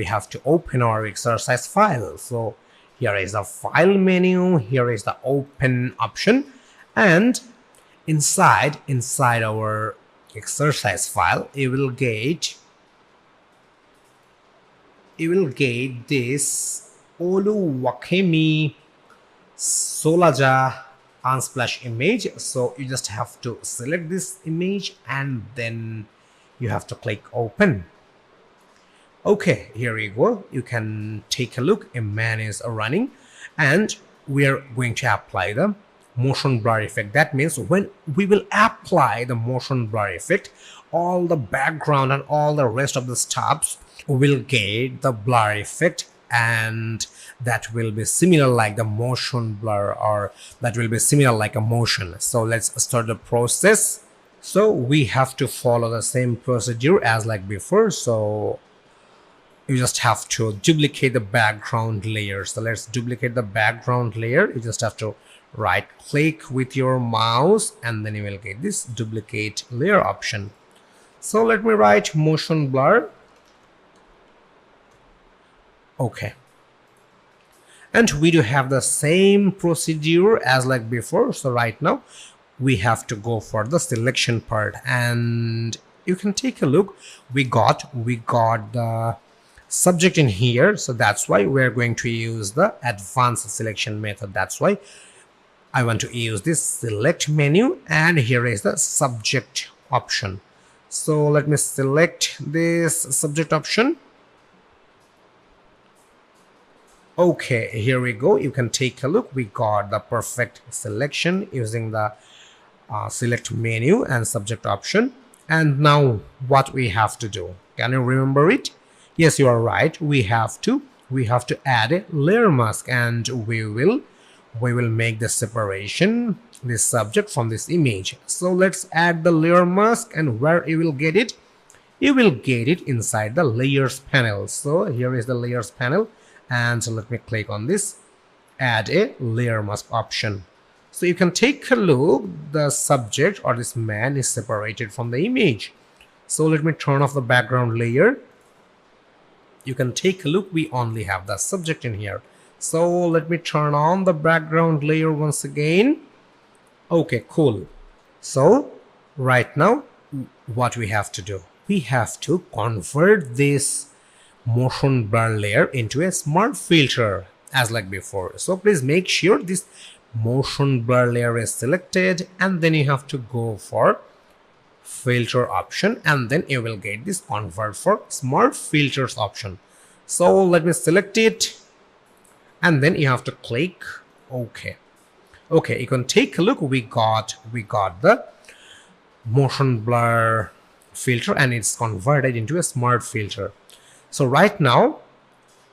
open our exercise file. So here is the file menu, here is the open option, and inside our exercise file you will get this Oluwakemi Solaja unsplash image. So you just have to select this image, and then you have to click open. Okay, here you go. You can take a look. A man is running, and we are going to apply the motion blur effect. That means when we will apply the motion blur effect, all the background and all the rest of the stuffs will get the blur effect and that will be similar like the motion blur, or that will be similar like a motion. So let's start the process. So we have to follow the same procedure as like before. So you just have to duplicate the background layer. So let's duplicate the background layer. You just have to right click with your mouse and then you will get this duplicate layer option. So let me write motion blur. Okay, and we do have the same procedure as like before. So right now we have to go for the selection part, and you can take a look. We got the subject in here, so that's why we're going to use the advanced selection method. That's why I want to use this select menu, and here is the subject option. So let me select this subject option. Okay, here we go. You can take a look. We got the perfect selection using the select menu and subject option. And now what we have to do, can you remember it? Yes, you are right. We have to add a layer mask, and we will make the separation this subject from this image. So let's add the layer mask, and where you will get it? You will get it inside the layers panel. So here is the layers panel, and let me click on this add a layer mask option. So you can take a look, the subject or this man is separated from the image. So let me turn off the background layer. You can take a look, we only have the subject in here. So let me turn on the background layer once again. Okay, cool. So right now what we have to do, we have to convert this motion blur layer into a smart filter as like before. So please make sure this motion blur layer is selected, and then you have to go for filter option, and then you will get this convert for smart filters option. So let me select it, and then you have to click OK. Okay, you can take a look. We got the motion blur filter, and it's converted into a smart filter. So right now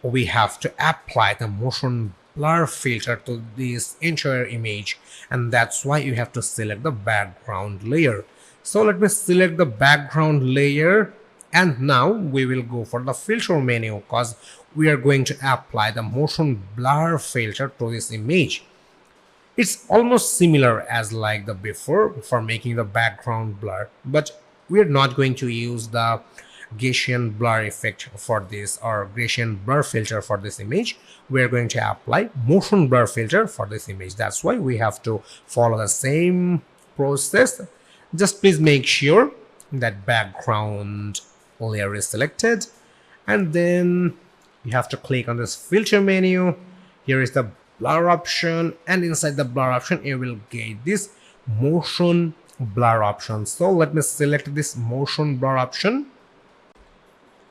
we have to apply the motion blur filter to this entire image, and that's why you have to select the background layer. So let me select the background layer, and now we will go for the filter menu because we are going to apply the motion blur filter to this image. It's almost similar as like the before for making the background blur, but we are not going to use the Gaussian blur effect for this, or Gaussian blur filter for this image. We are going to apply motion blur filter for this image. That's why we have to follow the same process. Just please make sure that background layer is selected, and then you have to click on this filter menu. Here is the blur option, and inside the blur option you will get this motion blur option. So let me select this motion blur option.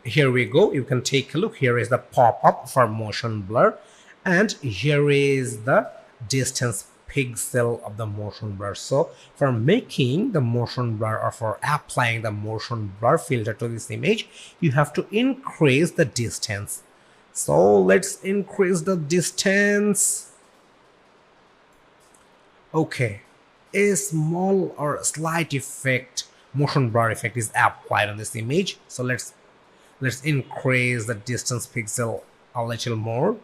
Here we go. You can take a look. Here is the pop-up for motion blur, and here is the distance pixel of the motion blur. So for making the motion blur, or for applying the motion blur filter to this image, you have to increase the distance. So let's increase the distance. Okay, a small or slight effect, motion blur effect, is applied on this image. So let's increase the distance pixel a little more.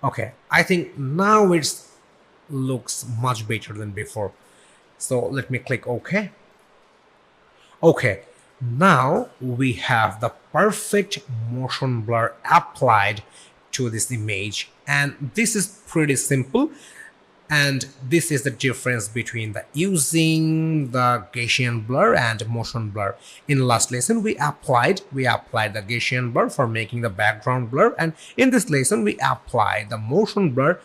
Okay, I think now it looks much better than before. So let me click OK. Okay, now we have the perfect motion blur applied to this image, and this is pretty simple. And this is the difference between the using the Gaussian blur and motion blur. In last lesson we applied the Gaussian blur for making the background blur, and in this lesson we applied the motion blur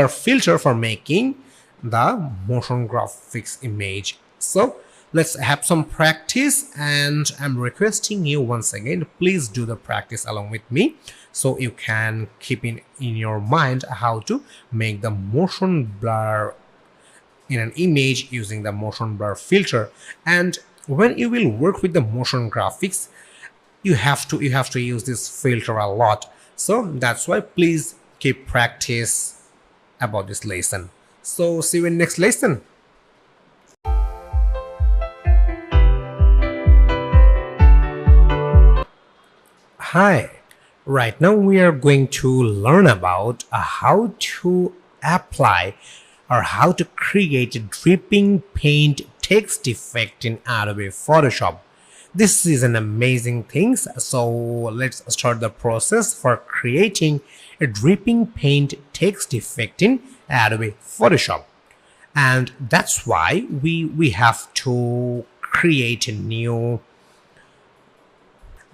filter for making the motion graphics image. So let's have some practice, and I'm requesting you once again, please do the practice along with me, so you can keep in your mind how to make the motion blur in an image using the motion blur filter. And when you will work with the motion graphics, you have to use this filter a lot. So that's why please keep practice about this lesson. So see you in next lesson. Hi. Right now we are going to learn about how to apply or how to create a dripping paint text effect in Adobe Photoshop. This is an amazing thing. So let's start the process for creating a dripping paint text effect in Adobe Photoshop. And that's why we have to create a new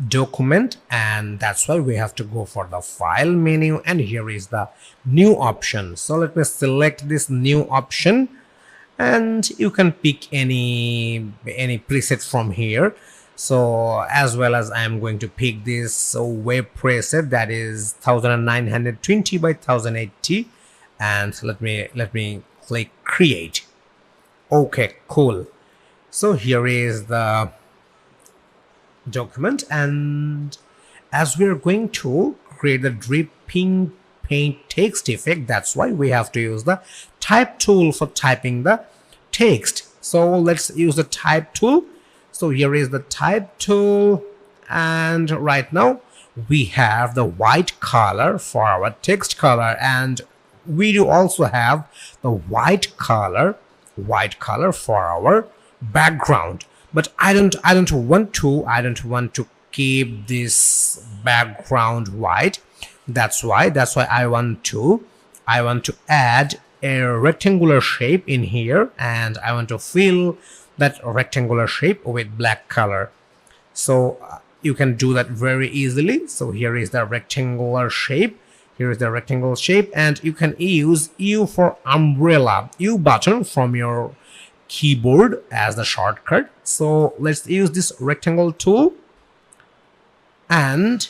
document, and that's why we have to go for the file menu, and here is the new option. So let me select this new option, and you can pick any preset from here. So as well as I am going to pick this web preset, that is 1920 by 1080, and let me click create. Okay, cool. So here is the document, and as we're going to create the dripping paint text effect, that's why we have to use the type tool for typing the text. So let's use the type tool. So here is the type tool, and right now we have the white color for our text color, and we do also have the white color for our background. But I don't want to keep this background white. That's why I want to add a rectangular shape in here, and I want to fill that rectangular shape with black color. So you can do that very easily. So here is the rectangular shape. Here is the rectangle shape, and you can use U for umbrella, U button from your keyboard as the shortcut. So let's use this rectangle tool, and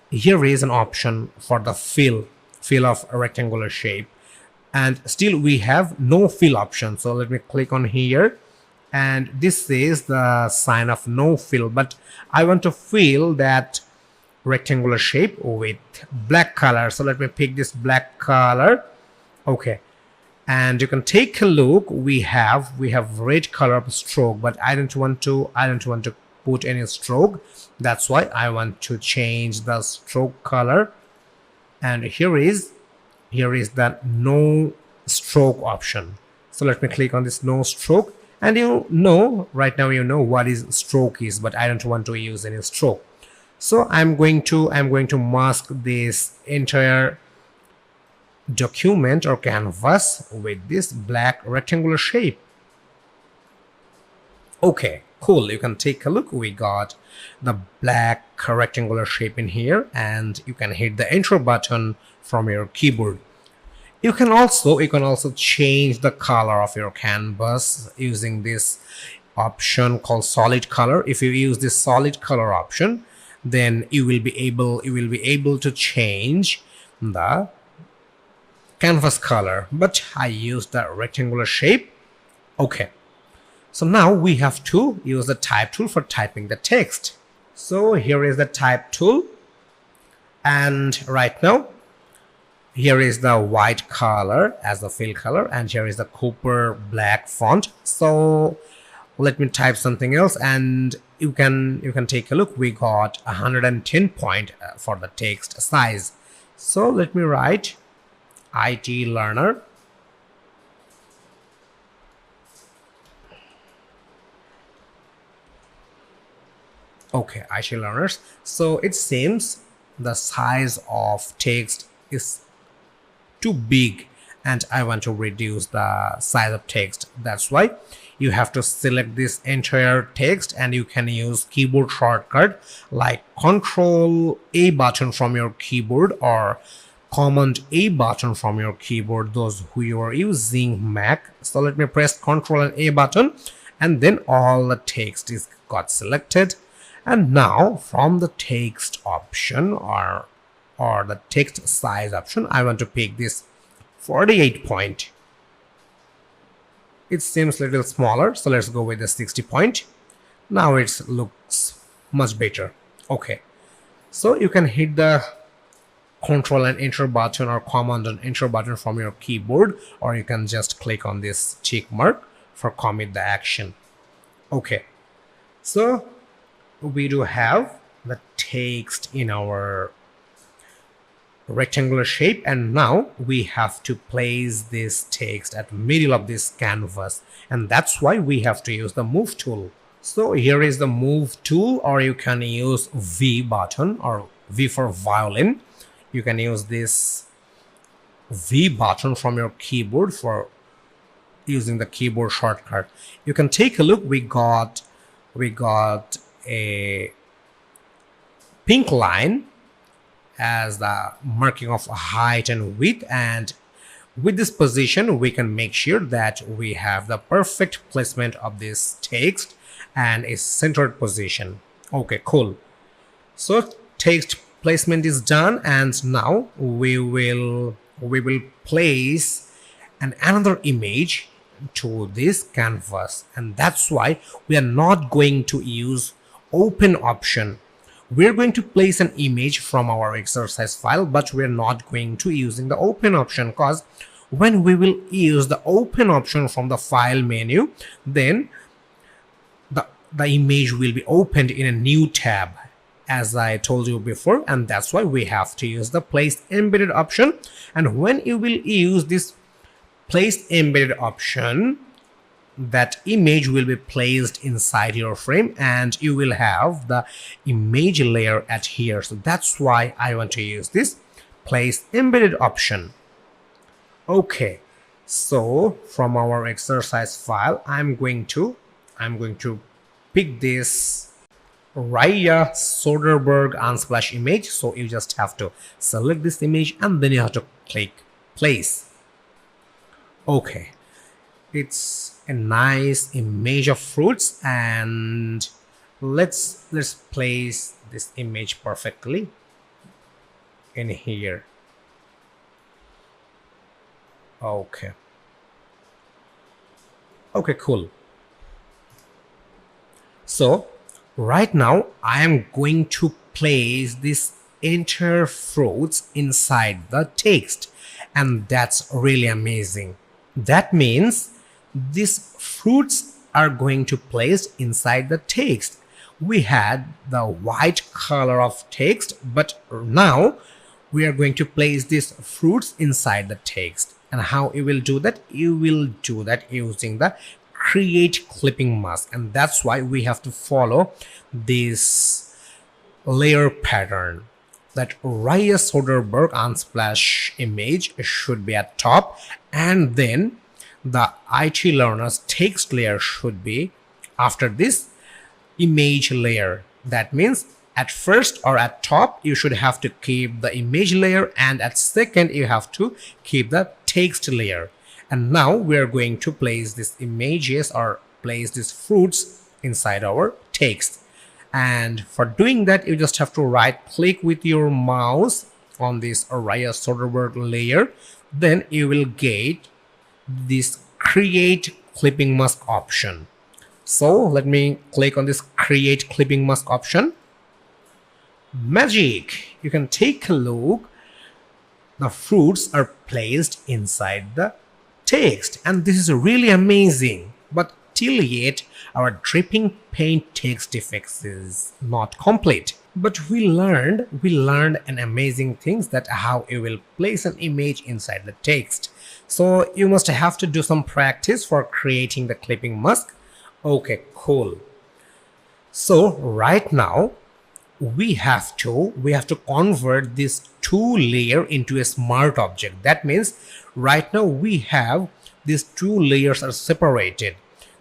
here is an option for the fill of a rectangular shape, and still we have no fill option. So let me click on here, and this is the sign of no fill, but I want to fill that rectangular shape with black color. So let me pick this black color. Okay, and you can take a look, we have red color of stroke, but I don't want to put any stroke. That's why I want to change the stroke color, and here is the no stroke option. So let me click on this no stroke, and right now you know what is stroke is, but I don't want to use any stroke. So I'm going to mask this entire document or canvas with this black rectangular shape. Okay, cool. You can take a look, we got the black rectangular shape in here, and you can hit the enter button from your keyboard. You can also change the color of your canvas using this option called solid color. If you use this solid color option, then you will be able to change the canvas color, but I use the rectangular shape. Okay, so now we have to use the type tool for typing the text. So here is the type tool, and right now here is the white color as the fill color, and here is the copper black font. So let me type something else, and you can take a look, we got 110 point for the text size. So let me write IT learner. Okay, IT learners. So it seems the size of text is too big, and I want to reduce the size of text. That's why you have to select this entire text, and you can use keyboard shortcut like Control A button from your keyboard or Command A button from your keyboard, those who you are using Mac. So let me press Control and A button, and then all the text is got selected. And now from the text option or the text size option, I want to pick this 48 point. It seems a little smaller, so let's go with the 60 point. Now it looks much better. Okay, so you can hit the Control and Enter button or Command and Enter button from your keyboard, or you can just click on this check mark for commit the action. Okay, so we do have the text in our rectangular shape, and now we have to place this text at the middle of this canvas, and that's why we have to use the move tool. So here is the move tool, or you can use V button, or V for violin. You can use this V button from your keyboard for using the keyboard shortcut. You can take a look. We got a pink line as the marking of height and width, and with this position we can make sure that we have the perfect placement of this text and a centered position. Okay, cool. So text placement is done, and now we will place another image to this canvas, and that's why we are not going to use open option. We're going to place an image from our exercise file, but we're not going to using the open option, because when we will use the open option from the file menu, then the image will be opened in a new tab, as I told you before, and that's why we have to use the place embedded option. And when you will use this place embedded option, that image will be placed inside your frame and you will have the image layer at here. So that's why I want to use this place embedded option. Okay, so from our exercise file, I'm going to pick this Raya Soderbergh unsplash image. So you just have to select this image and then you have to click place. Okay, it's a nice image of fruits, and let's place this image perfectly in here. Okay, cool. So right now I am going to place this entire fruits inside the text, and that's really amazing. That means these fruits are going to place inside the text. We had the white color of text, but now we are going to place these fruits inside the text. And how you will do that? You will do that using the create clipping mask, and that's why we have to follow this layer pattern. That Raya Soderbergh unsplash image should be at top, and then the IT learners text layer should be after this image layer. That means at first or at top you should have to keep the image layer, and at second you have to keep the text layer. And now we are going to place these images or place these fruits inside our text. And for doing that, you just have to right click with your mouse on this Raya Soderbergh layer. Then you will get this create clipping mask option. So let me click on this create clipping mask option. Magic! You can take a look. The fruits are placed inside the text, and this is really amazing. But till yet our dripping paint text effects is not complete. But we learned an amazing things, that how you will place an image inside the text. So you must have to do some practice for creating the clipping mask. Okay, cool. So right now we have to convert this two layer into a smart object. That means right now we have these two layers are separated.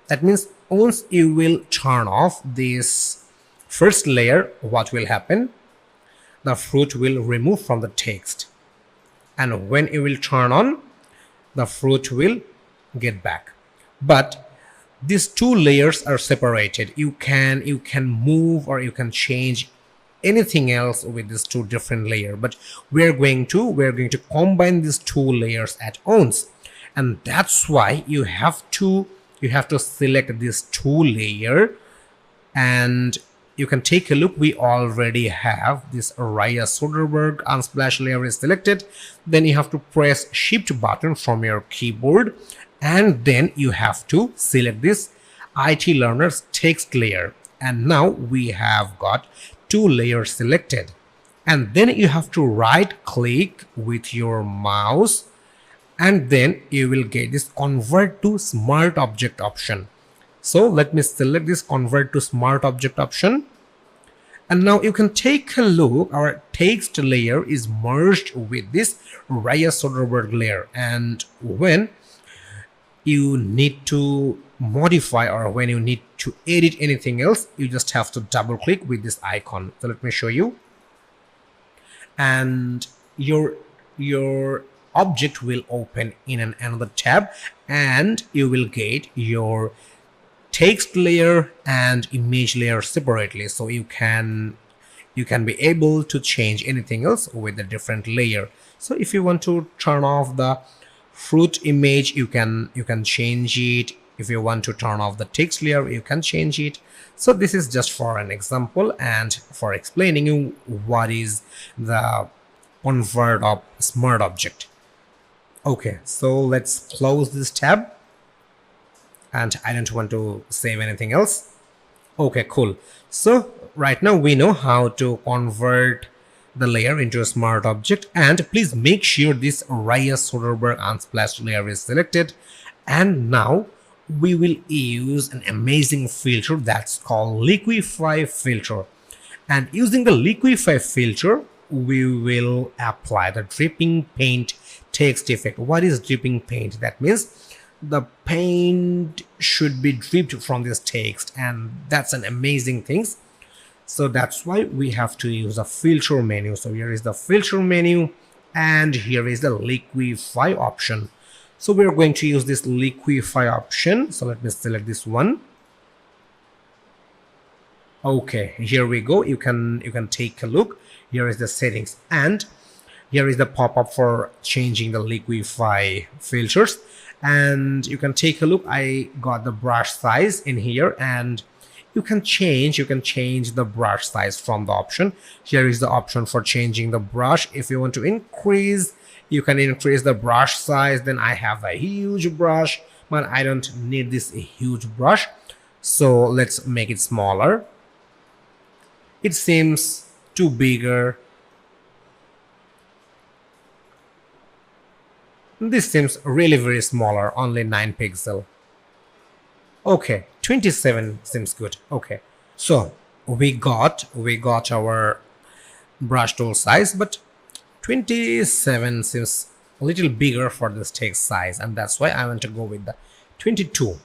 That means once you will turn off this first layer, what will happen? The fruit will remove from the text, and when you will turn on, the fruit will get back. But these two layers are separated. You can move or you can change anything else with these two different layers, but we're going to combine these two layers at once, and that's why you have to select this two layer and you can take a look. We already have this Raya Soderbergh unsplash layer is selected. Then you have to press Shift button from your keyboard, and then you have to select this IT Learner's text layer. And now we have got two layers selected. And then you have to right click with your mouse, and then you will get this convert to smart object option. So let me select this convert to smart object option. And now you can take a look, our text layer is merged with this Raya Soderbergh layer. And when you need to modify or when you need to edit anything else, you just have to double click with this icon. So let me show you. And your object will open in another tab, and you will get your text layer and image layer separately, so you can be able to change anything else with a different layer. So if you want to turn off the fruit image, you can change it. If you want to turn off the text layer, you can change it. So this is just for an example and for explaining you what is the convert of smart object. Okay, so let's close this tab, and I don't want to save anything else. Okay, cool. So right now we know how to convert the layer into a smart object, and please make sure this Raya Soderbergh unsplash layer is selected. And now we will use an amazing filter that's called liquify filter. And using the liquify filter, we will apply the dripping paint text effect. What is dripping paint? That means the paint should be dripped from this text, and that's an amazing thing. So that's why we have to use a filter menu. So here is the filter menu, and here is the liquify option. So we're going to use this liquify option. So let me select this one. Okay, here we go. You can take a look. Here is the settings, and here is the pop-up for changing the liquify filters. And you can take a look. I got the brush size in here, and you can change the brush size from the option. Here is the option for changing the brush. If you want to increase, you can increase the brush size. Then I have a huge brush, but I don't need this huge brush, so let's make it smaller. It seems too bigger. This seems really very smaller, only 9 pixel. Okay, 27 seems good. Okay, so we got our brush tool size, but 27 seems a little bigger for this text size, and that's why I want to go with the 22.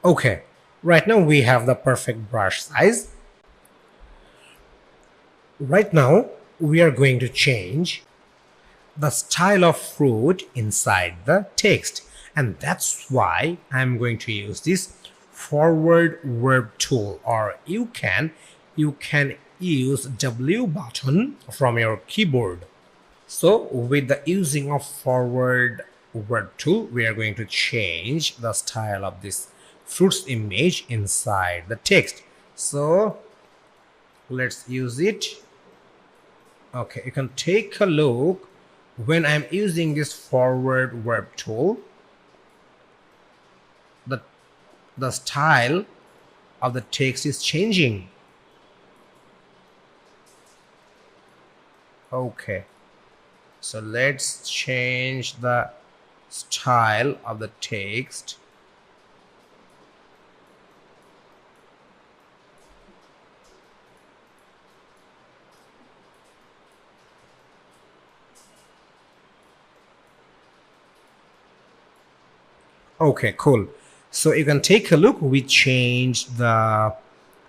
Okay, right now we have the perfect brush size. Right now we are going to change the style of fruit inside the text, and that's why I'm going to use this forward verb tool, or you can use W button from your keyboard. So with the using of forward verb tool, we are going to change the style of this fruits image inside the text. So let's use it. Okay, you can take a look. When I'm using this forward verb tool, the style of the text is changing. Okay, so let's change the style of the text. Okay, cool. So you can take a look. We changed the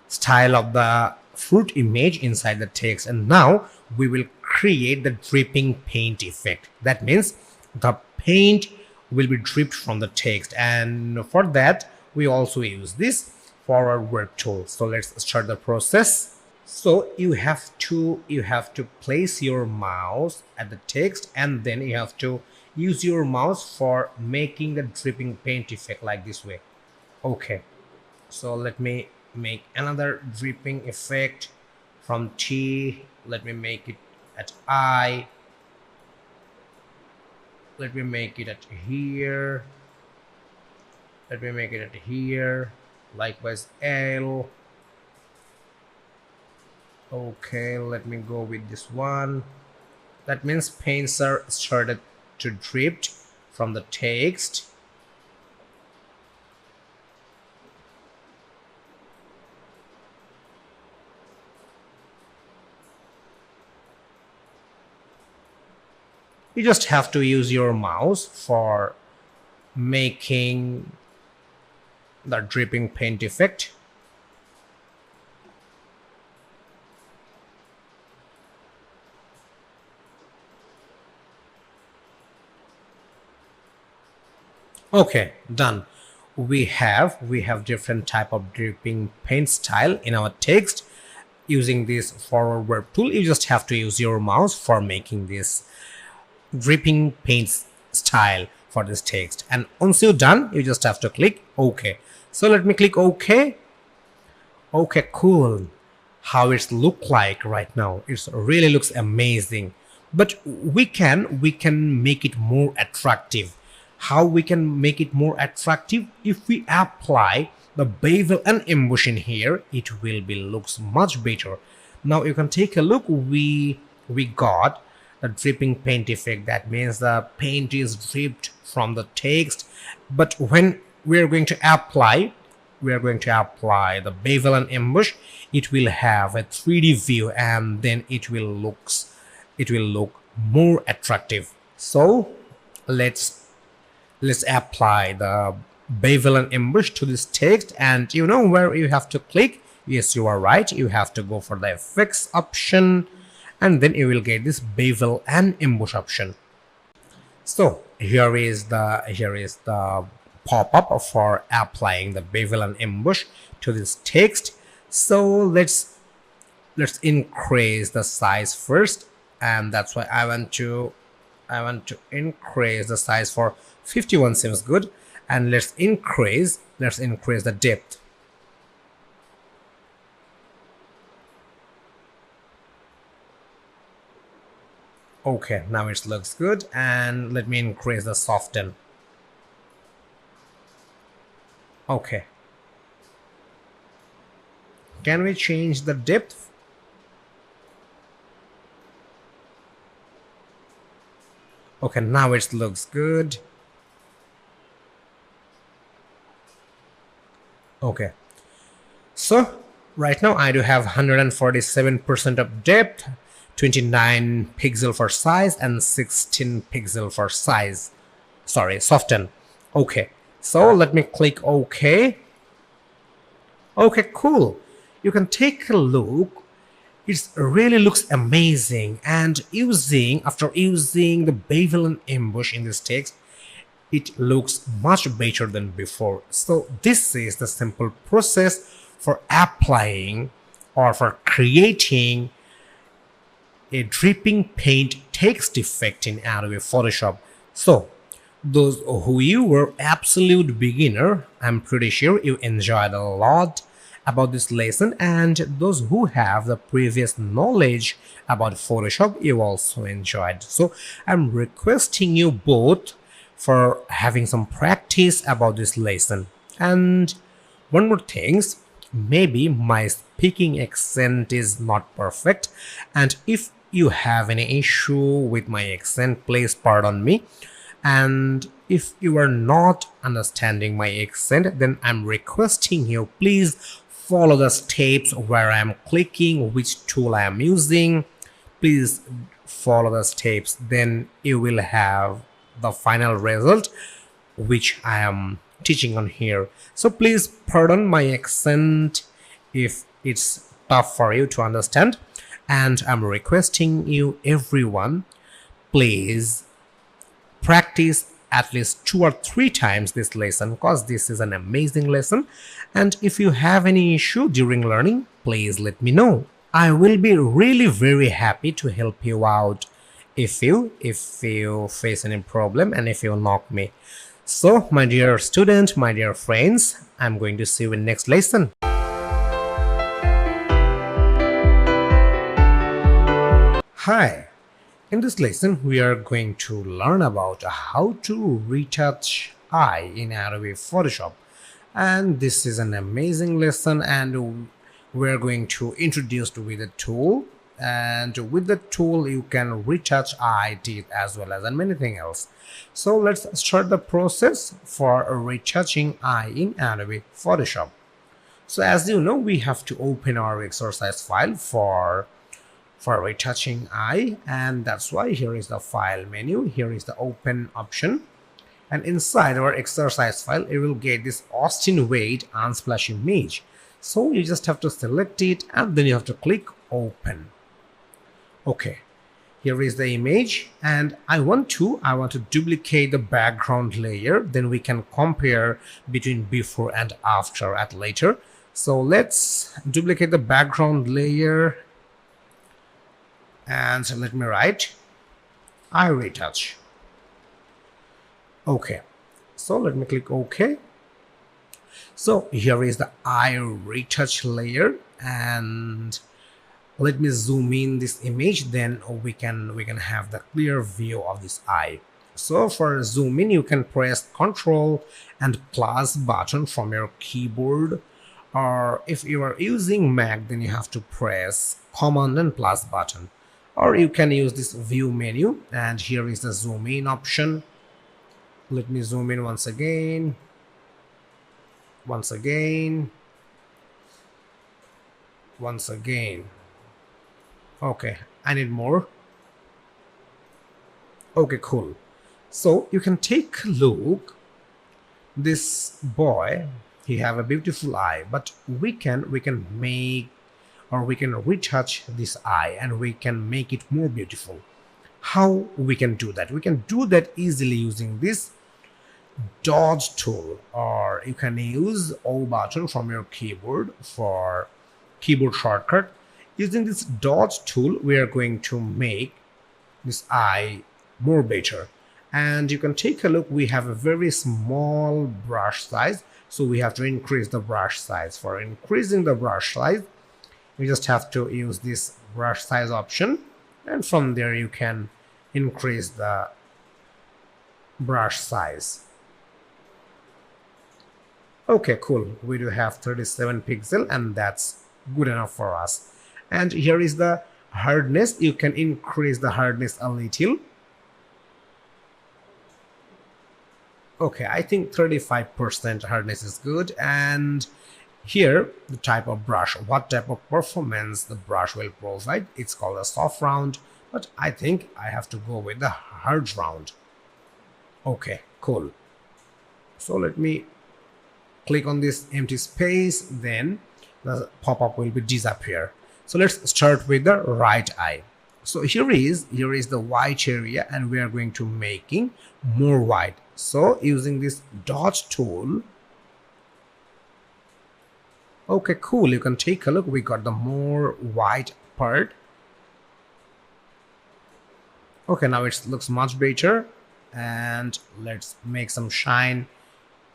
style of the fruit image inside the text, and now we will create the dripping paint effect. That means the paint will be dripped from the text, and for that we also use this forward verb tool. So let's start the process. So you have to place your mouse at the text, and then you have to use your mouse for making the dripping paint effect like this way. Okay, So let me make another dripping effect from T. Let me make it at I. Let me make it at here. Let me make it at here. Likewise L. Okay, let me go with this one. That means paints are started to drip from the text. You just have to use your mouse for making the dripping paint effect. Okay, done. We have different type of dripping paint style in our text. Using this forward verb tool, you just have to use your mouse for making this dripping paint style for this text, and once you're done you just have to click OK. So let me click OK. Okay, cool. How it's look like right now, it really looks amazing, but we can make it more attractive. How we can make it more attractive? If we apply the bevel and emboss in here, it will be looks much better. Now you can take a look. We got a dripping paint effect. That means the paint is dripped from the text, but when we are going to apply the bevel and emboss, it will have a 3D view, and then it will look more attractive. So let's apply the bevel and emboss to this text, and you know where you have to click. Yes, you are right, you have to go for the effects option, and then you will get this bevel and emboss option. So here is the pop-up for applying the bevel and emboss to this text. So let's increase the size first, and that's why I want to increase the size for 51 seems good, and let's increase the depth. Okay, now it looks good, and let me increase the soften. Okay, can we change the depth? Okay, now it looks good. Okay, so right now I do have 147% of depth, 29 pixel for size, and 16 pixel for size. Sorry, soften. Okay, so let me click OK. Okay, cool. You can take a look. It really looks amazing, and after using the bevel and emboss in this text, it looks much better than before. So this is the simple process for applying or for creating a dripping paint text effect in Adobe Photoshop. So those who you were absolute beginner, I'm pretty sure you enjoyed a lot about this lesson, and those who have the previous knowledge about Photoshop, you also enjoyed. So I'm requesting you both for having some practice about this lesson. And one more thing, maybe my speaking accent is not perfect, and if you have any issue with my accent, please pardon me. And if you are not understanding my accent, then I'm requesting you, please follow the steps where I'm clicking, which tool I am using. Please follow the steps, then you will have the final result which I am teaching on here. So please pardon my accent if it's tough for you to understand, and I'm requesting you everyone, please practice at least 2 or 3 times this lesson, because this is an amazing lesson. And if you have any issue during learning, please let me know. I will be really very happy to help you out if you face any problem, and if you knock me. So, my dear student, my dear friends, I'm going to see you in next lesson. Hi. In this lesson, we are going to learn about how to retouch eye in Adobe Photoshop. And this is an amazing lesson, and we're going to introduce with a tool. And with the tool, you can retouch eye, teeth, as well as and anything else. So let's start the process for retouching eye in Adobe Photoshop. So as you know, we have to open our exercise file for retouching eye, and that's why here is the file menu, here is the open option, and inside our exercise file you will get this Austin Wade unsplash image. So you just have to select it and then you have to click open. Okay, here is the image, and I want to duplicate the background layer, then we can compare between before and after at later. So let's duplicate the background layer, and let me write eye retouch. Okay, so let me click OK. So here is the eye retouch layer, and let me zoom in this image, then we can have the clear view of this eye. So for zoom in, you can press Ctrl and plus button from your keyboard, or if you are using Mac, then you have to press Command and plus button, or you can use this view menu, and here is the zoom in option. Let me zoom in once again. Okay, I need more. Okay, cool. So you can take a look. This boy, he have a beautiful eye, but we can make, or we can retouch this eye and we can make it more beautiful. How we can do that? We can do that easily using this dodge tool, or you can use O button from your keyboard for keyboard shortcut. Using this dodge tool, we are going to make this eye more better. And you can take a look, we have a very small brush size, so we have to increase the brush size. For increasing the brush size, you just have to use this brush size option, and from there you can increase the brush size. Okay, cool. We do have 37 pixel, and that's good enough for us. And here is the hardness. You can increase the hardness a little. Okay, I think 35% hardness is good. And here, the type of brush, what type of performance the brush will provide. It's called a soft round, but I think I have to go with the hard round. Okay, cool. So let me click on this empty space, then the pop-up will be disappear. So let's start with the right eye. So here is the white area, and we are going to making more white. So using this dodge tool. Okay, cool. You can take a look. We got the more white part. Okay, now it looks much better. And let's make some shine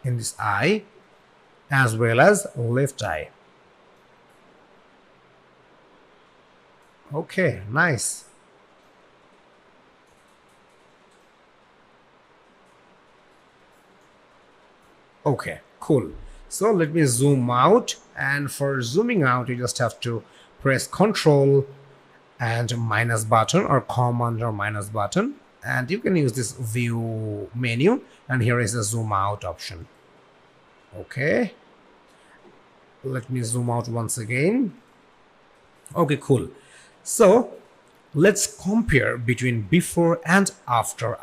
in this eye as well as left eye. Okay, nice. Okay, cool. So let me zoom out, and for zooming out you just have to press Ctrl and minus button, or Command or minus button, and you can use this view menu, and here is the zoom out option. Okay, let me zoom out once again. Okay, cool. So let's compare between before and after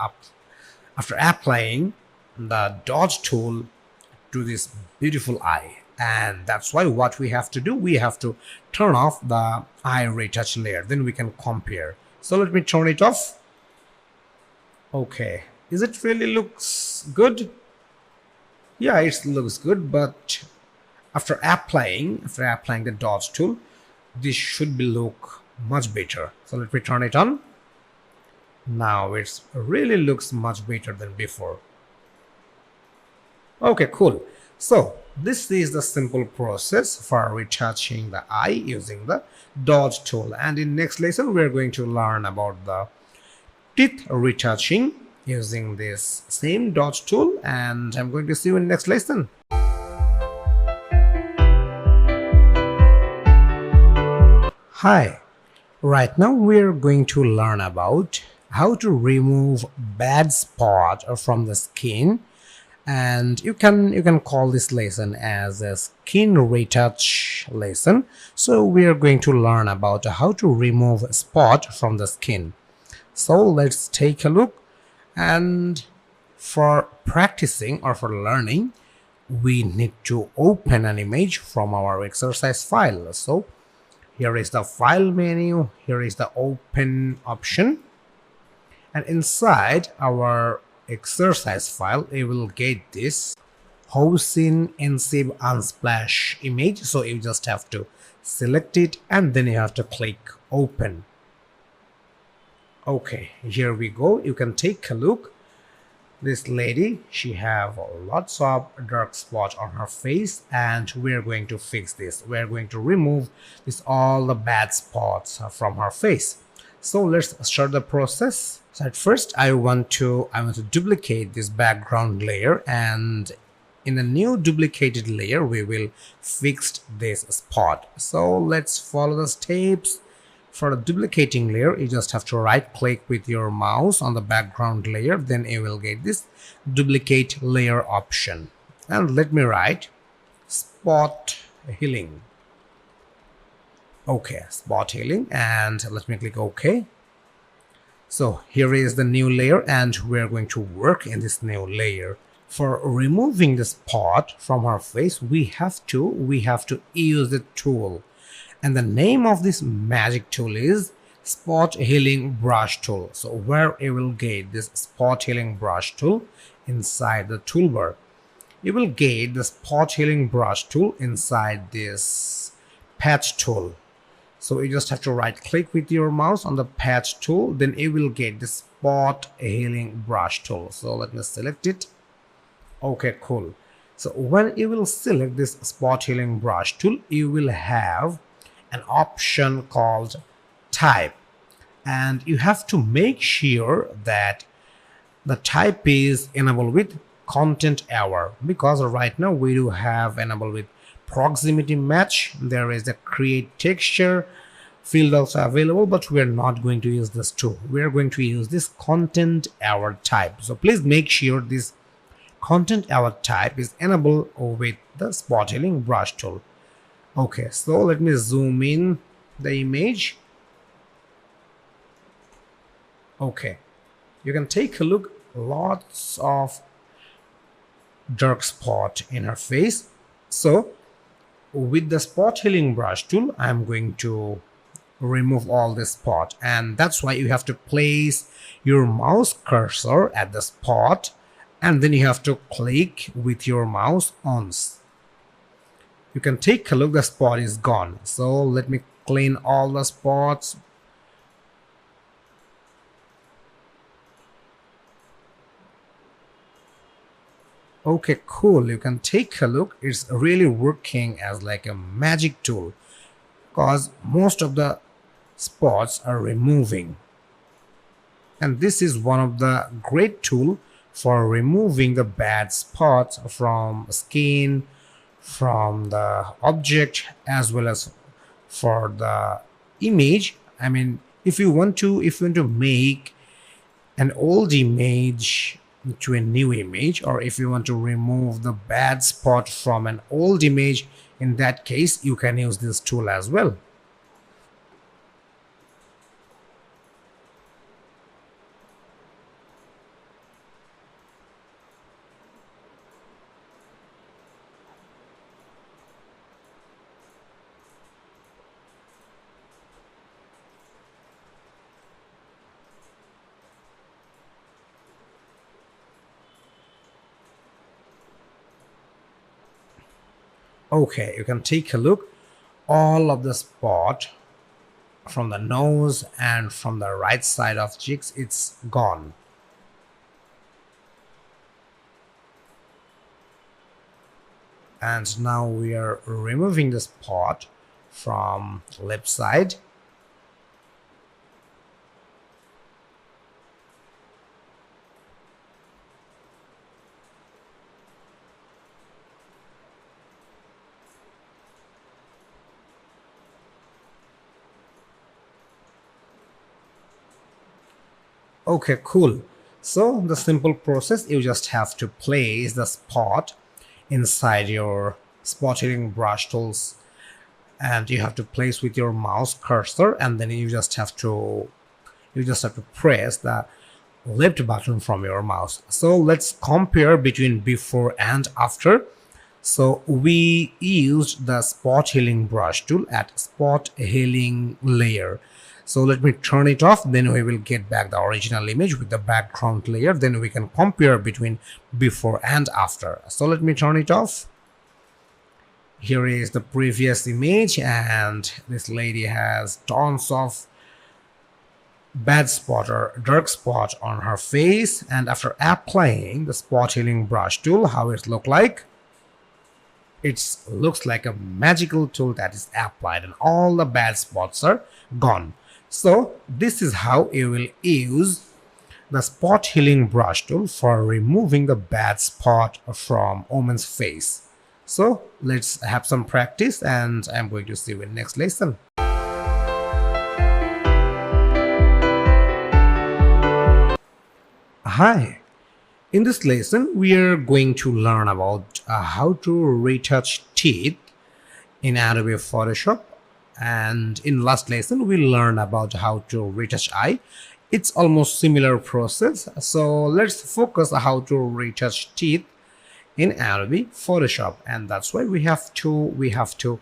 applying the dodge tool to this beautiful eye. And that's why what we have to do, we have to turn off the eye retouch layer, then we can compare. So let me turn it off. Okay, is it really looks good? Yeah, it looks good, but after applying the dodge tool, this should be look much better. So let me turn it on. Now it really looks much better than before. Okay, cool. So this is the simple process for retouching the eye using the dodge tool. And in next lesson, we're going to learn about the teeth retouching using this same dodge tool. And I'm going to see you in next lesson. Hi. Right now we're going to learn about how to remove bad spot from the skin, and you can call this lesson as a skin retouch lesson. So we are going to learn about how to remove spot from the skin. So let's take a look. And for practicing or for learning, we need to open an image from our exercise file. So here is the file menu, here is the open option, and inside our exercise file you will get this Hosin Ensib Unsplash image. So you just have to select it and then you have to click open. Okay, here we go. You can take a look. This lady, she have lots of dark spots on her face, and we're going to fix this. We're going to remove this all the bad spots from her face. So let's start the process. So at first I want to duplicate this background layer, and in the new duplicated layer we will fix this spot. So let's follow the steps. For the duplicating layer, you just have to right click with your mouse on the background layer, then you will get this duplicate layer option. And let me write spot healing. Okay, spot healing, and let me click OK. So here is the new layer, and we're going to work in this new layer. For removing the spot from our face, we have to use the tool. And the name of this magic tool is spot healing brush tool. So where you will get this spot healing brush tool inside the toolbar. You will get the spot healing brush tool inside this patch tool. So you just have to right click with your mouse on the patch tool, then you will get the spot healing brush tool. So let me select it. Okay, cool. So when you will select this spot healing brush tool, you will have an option called type, and you have to make sure that the type is enabled with content aware, because right now we do have enabled with proximity match. There is a create texture field also available, but we are not going to use this tool. We are going to use this content aware type. So please make sure this content aware type is enabled with the spot healing brush tool. Okay, so let me zoom in the image. Okay, you can take a look, lots of dark spot in her face. So with the spot healing brush tool, I'm going to remove all this spot, and that's why you have to place your mouse cursor at the spot, and then you have to click with your mouse once. You can take a look, the spot is gone. So let me clean all the spots. Okay, cool. You can take a look. It's really working as like a magic tool, because most of the spots are removing. And this is one of the great tool for removing the bad spots from skin, from the object, as well as for the image. I mean, if you want to make an old image to a new image, or if you want to remove the bad spot from an old image, in that case you can use this tool as well. Okay, you can take a look, all of the spot from the nose and from the right side of cheeks, it's gone. And now we are removing the spot from left side. Okay, cool. So the simple process, you just have to place the spot inside your spot healing brush tools, and you have to place with your mouse cursor, and then you just have to press the left button from your mouse. So let's compare between before and after. So we used the spot healing brush tool at spot healing layer. So let me turn it off, then we will get back the original image with the background layer, then we can compare between before and after. So let me turn it off. Here is the previous image, and this lady has tons of bad spot or dark spot on her face, and after applying the spot healing brush tool, how it look like? It looks like a magical tool that is applied and all the bad spots are gone. So this is how you will use the spot healing brush tool for removing the bad spot from woman's face. So let's have some practice, and I'm going to see you in next lesson. Hi. In this lesson, we are going to learn about how to retouch teeth in Adobe Photoshop. And in last lesson, we learned about how to retouch eye. It's almost similar process. So let's focus on how to retouch teeth in Adobe Photoshop. And that's why we have to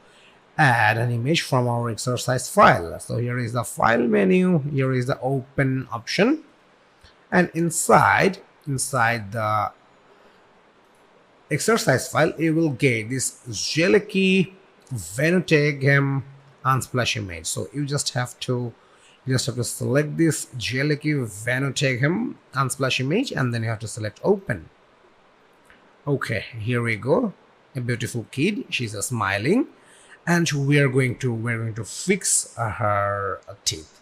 add an image from our exercise file. So here is the file menu. Here is the open option. And inside the exercise file, you will get this Jellicky Venotagem unsplash image. So you just have to select this Jellicky Venotagem unsplash image, and then you have to select open. Okay, here we go. A beautiful kid. She's smiling, and we're going to fix her teeth.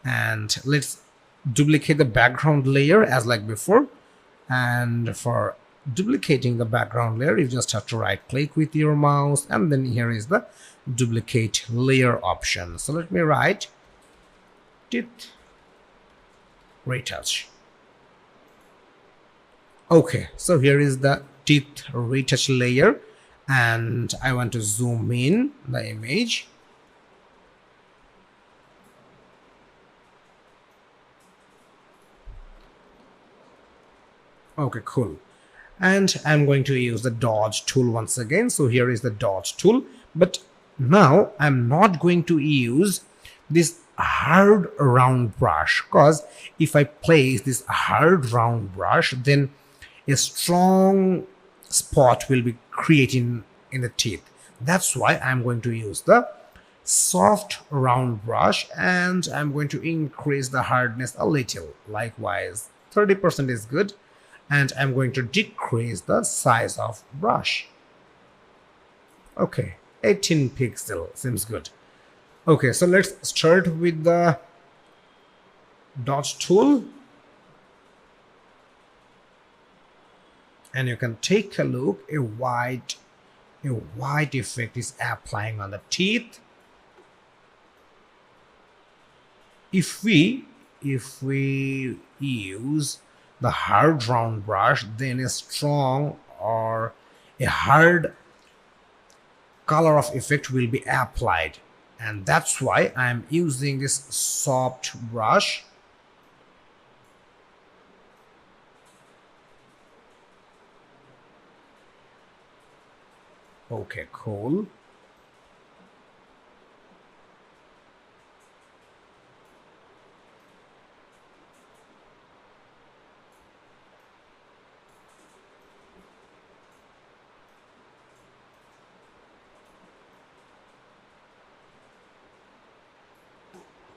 And let's duplicate the background layer as like before. And for duplicating the background layer, you just have to right click with your mouse, and then here is the duplicate layer option. So let me write teeth retouch. Okay, so here is the teeth retouch layer, and I want to zoom in the image. Okay, cool. And I'm going to use the dodge tool once again. So here is the dodge tool, but now I'm not going to use this hard round brush, because if I place this hard round brush, then a strong spot will be creating in the teeth. That's why I'm going to use the soft round brush, and I'm going to increase the hardness a little. Likewise, 30% is good. And I'm going to decrease the size of brush. Okay, 18 pixel seems good. Okay, so let's start with the dodge tool, and you can take a look. A white effect is applying on the teeth. If we use the hard round brush, then a strong or a hard color of effect will be applied, and that's why I'm using this soft brush. Okay, cool.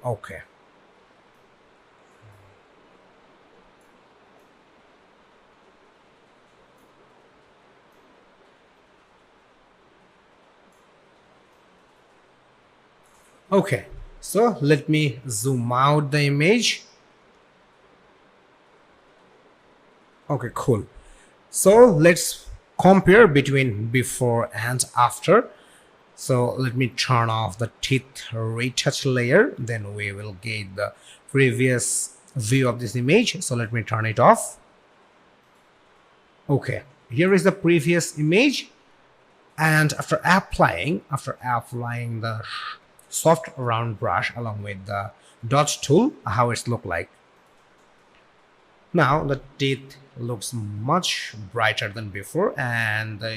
Okay. Okay, so let me zoom out the image. Okay, cool. So let's compare between before and after. So let me turn off the teeth retouch layer, then we will get the previous view of this image. So let me turn it off. Okay, here is the previous image, and after applying the soft round brush along with the dot tool, how it's look like. Now the teeth looks much brighter than before, and the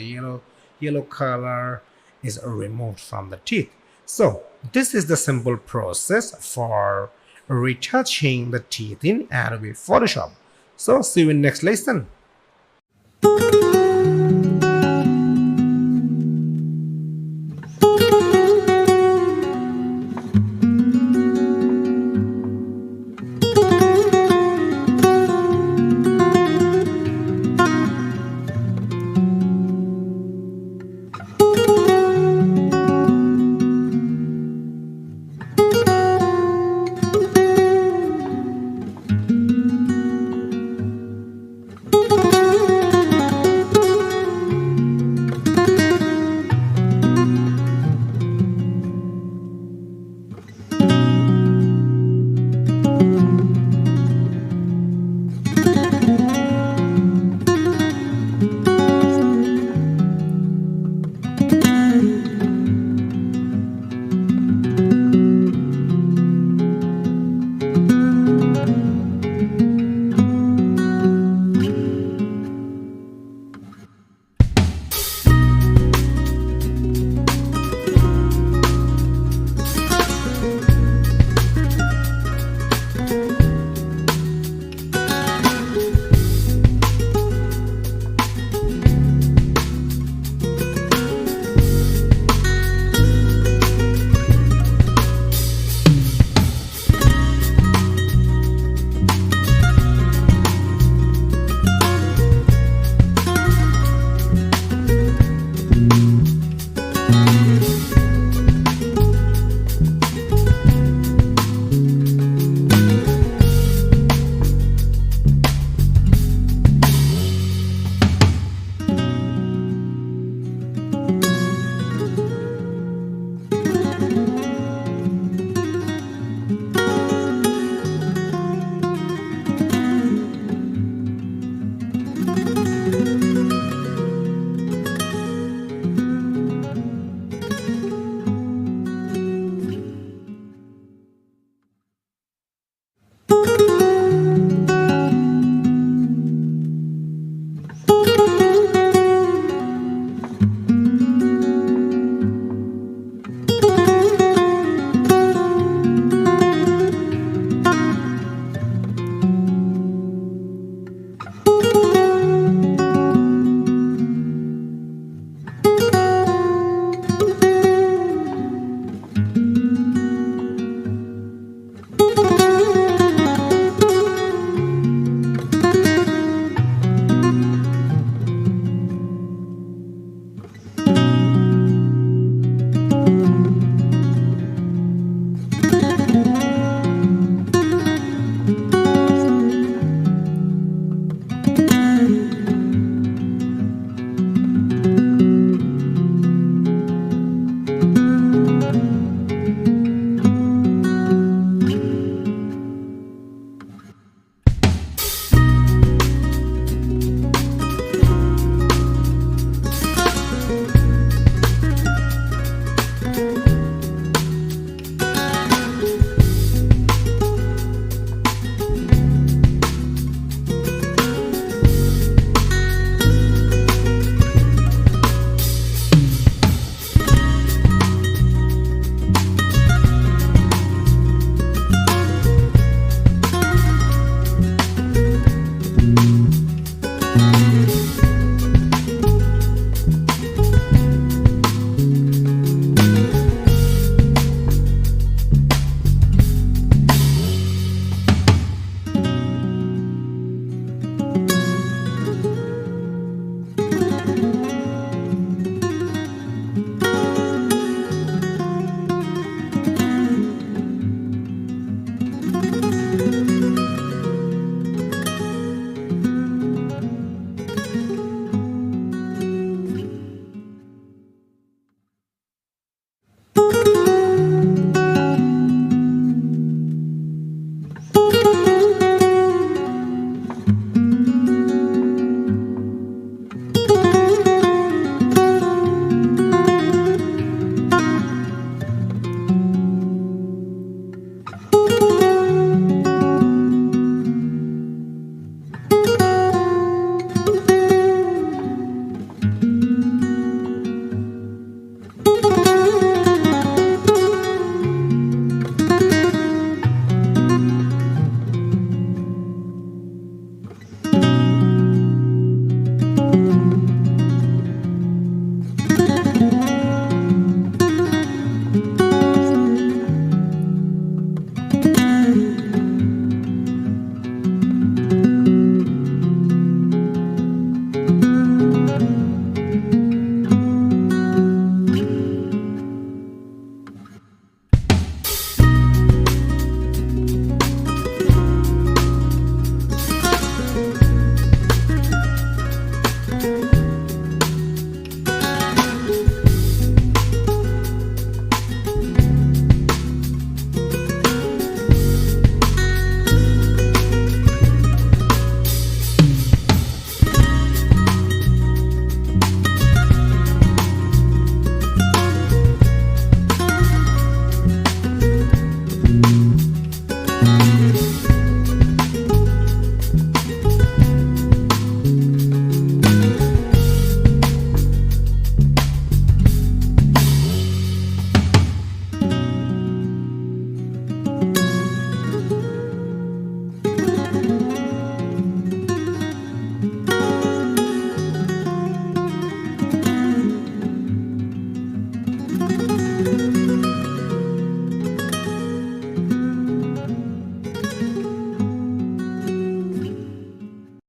yellow color is removed from the teeth. So this is the simple process for retouching the teeth in Adobe Photoshop. So see you in next lesson.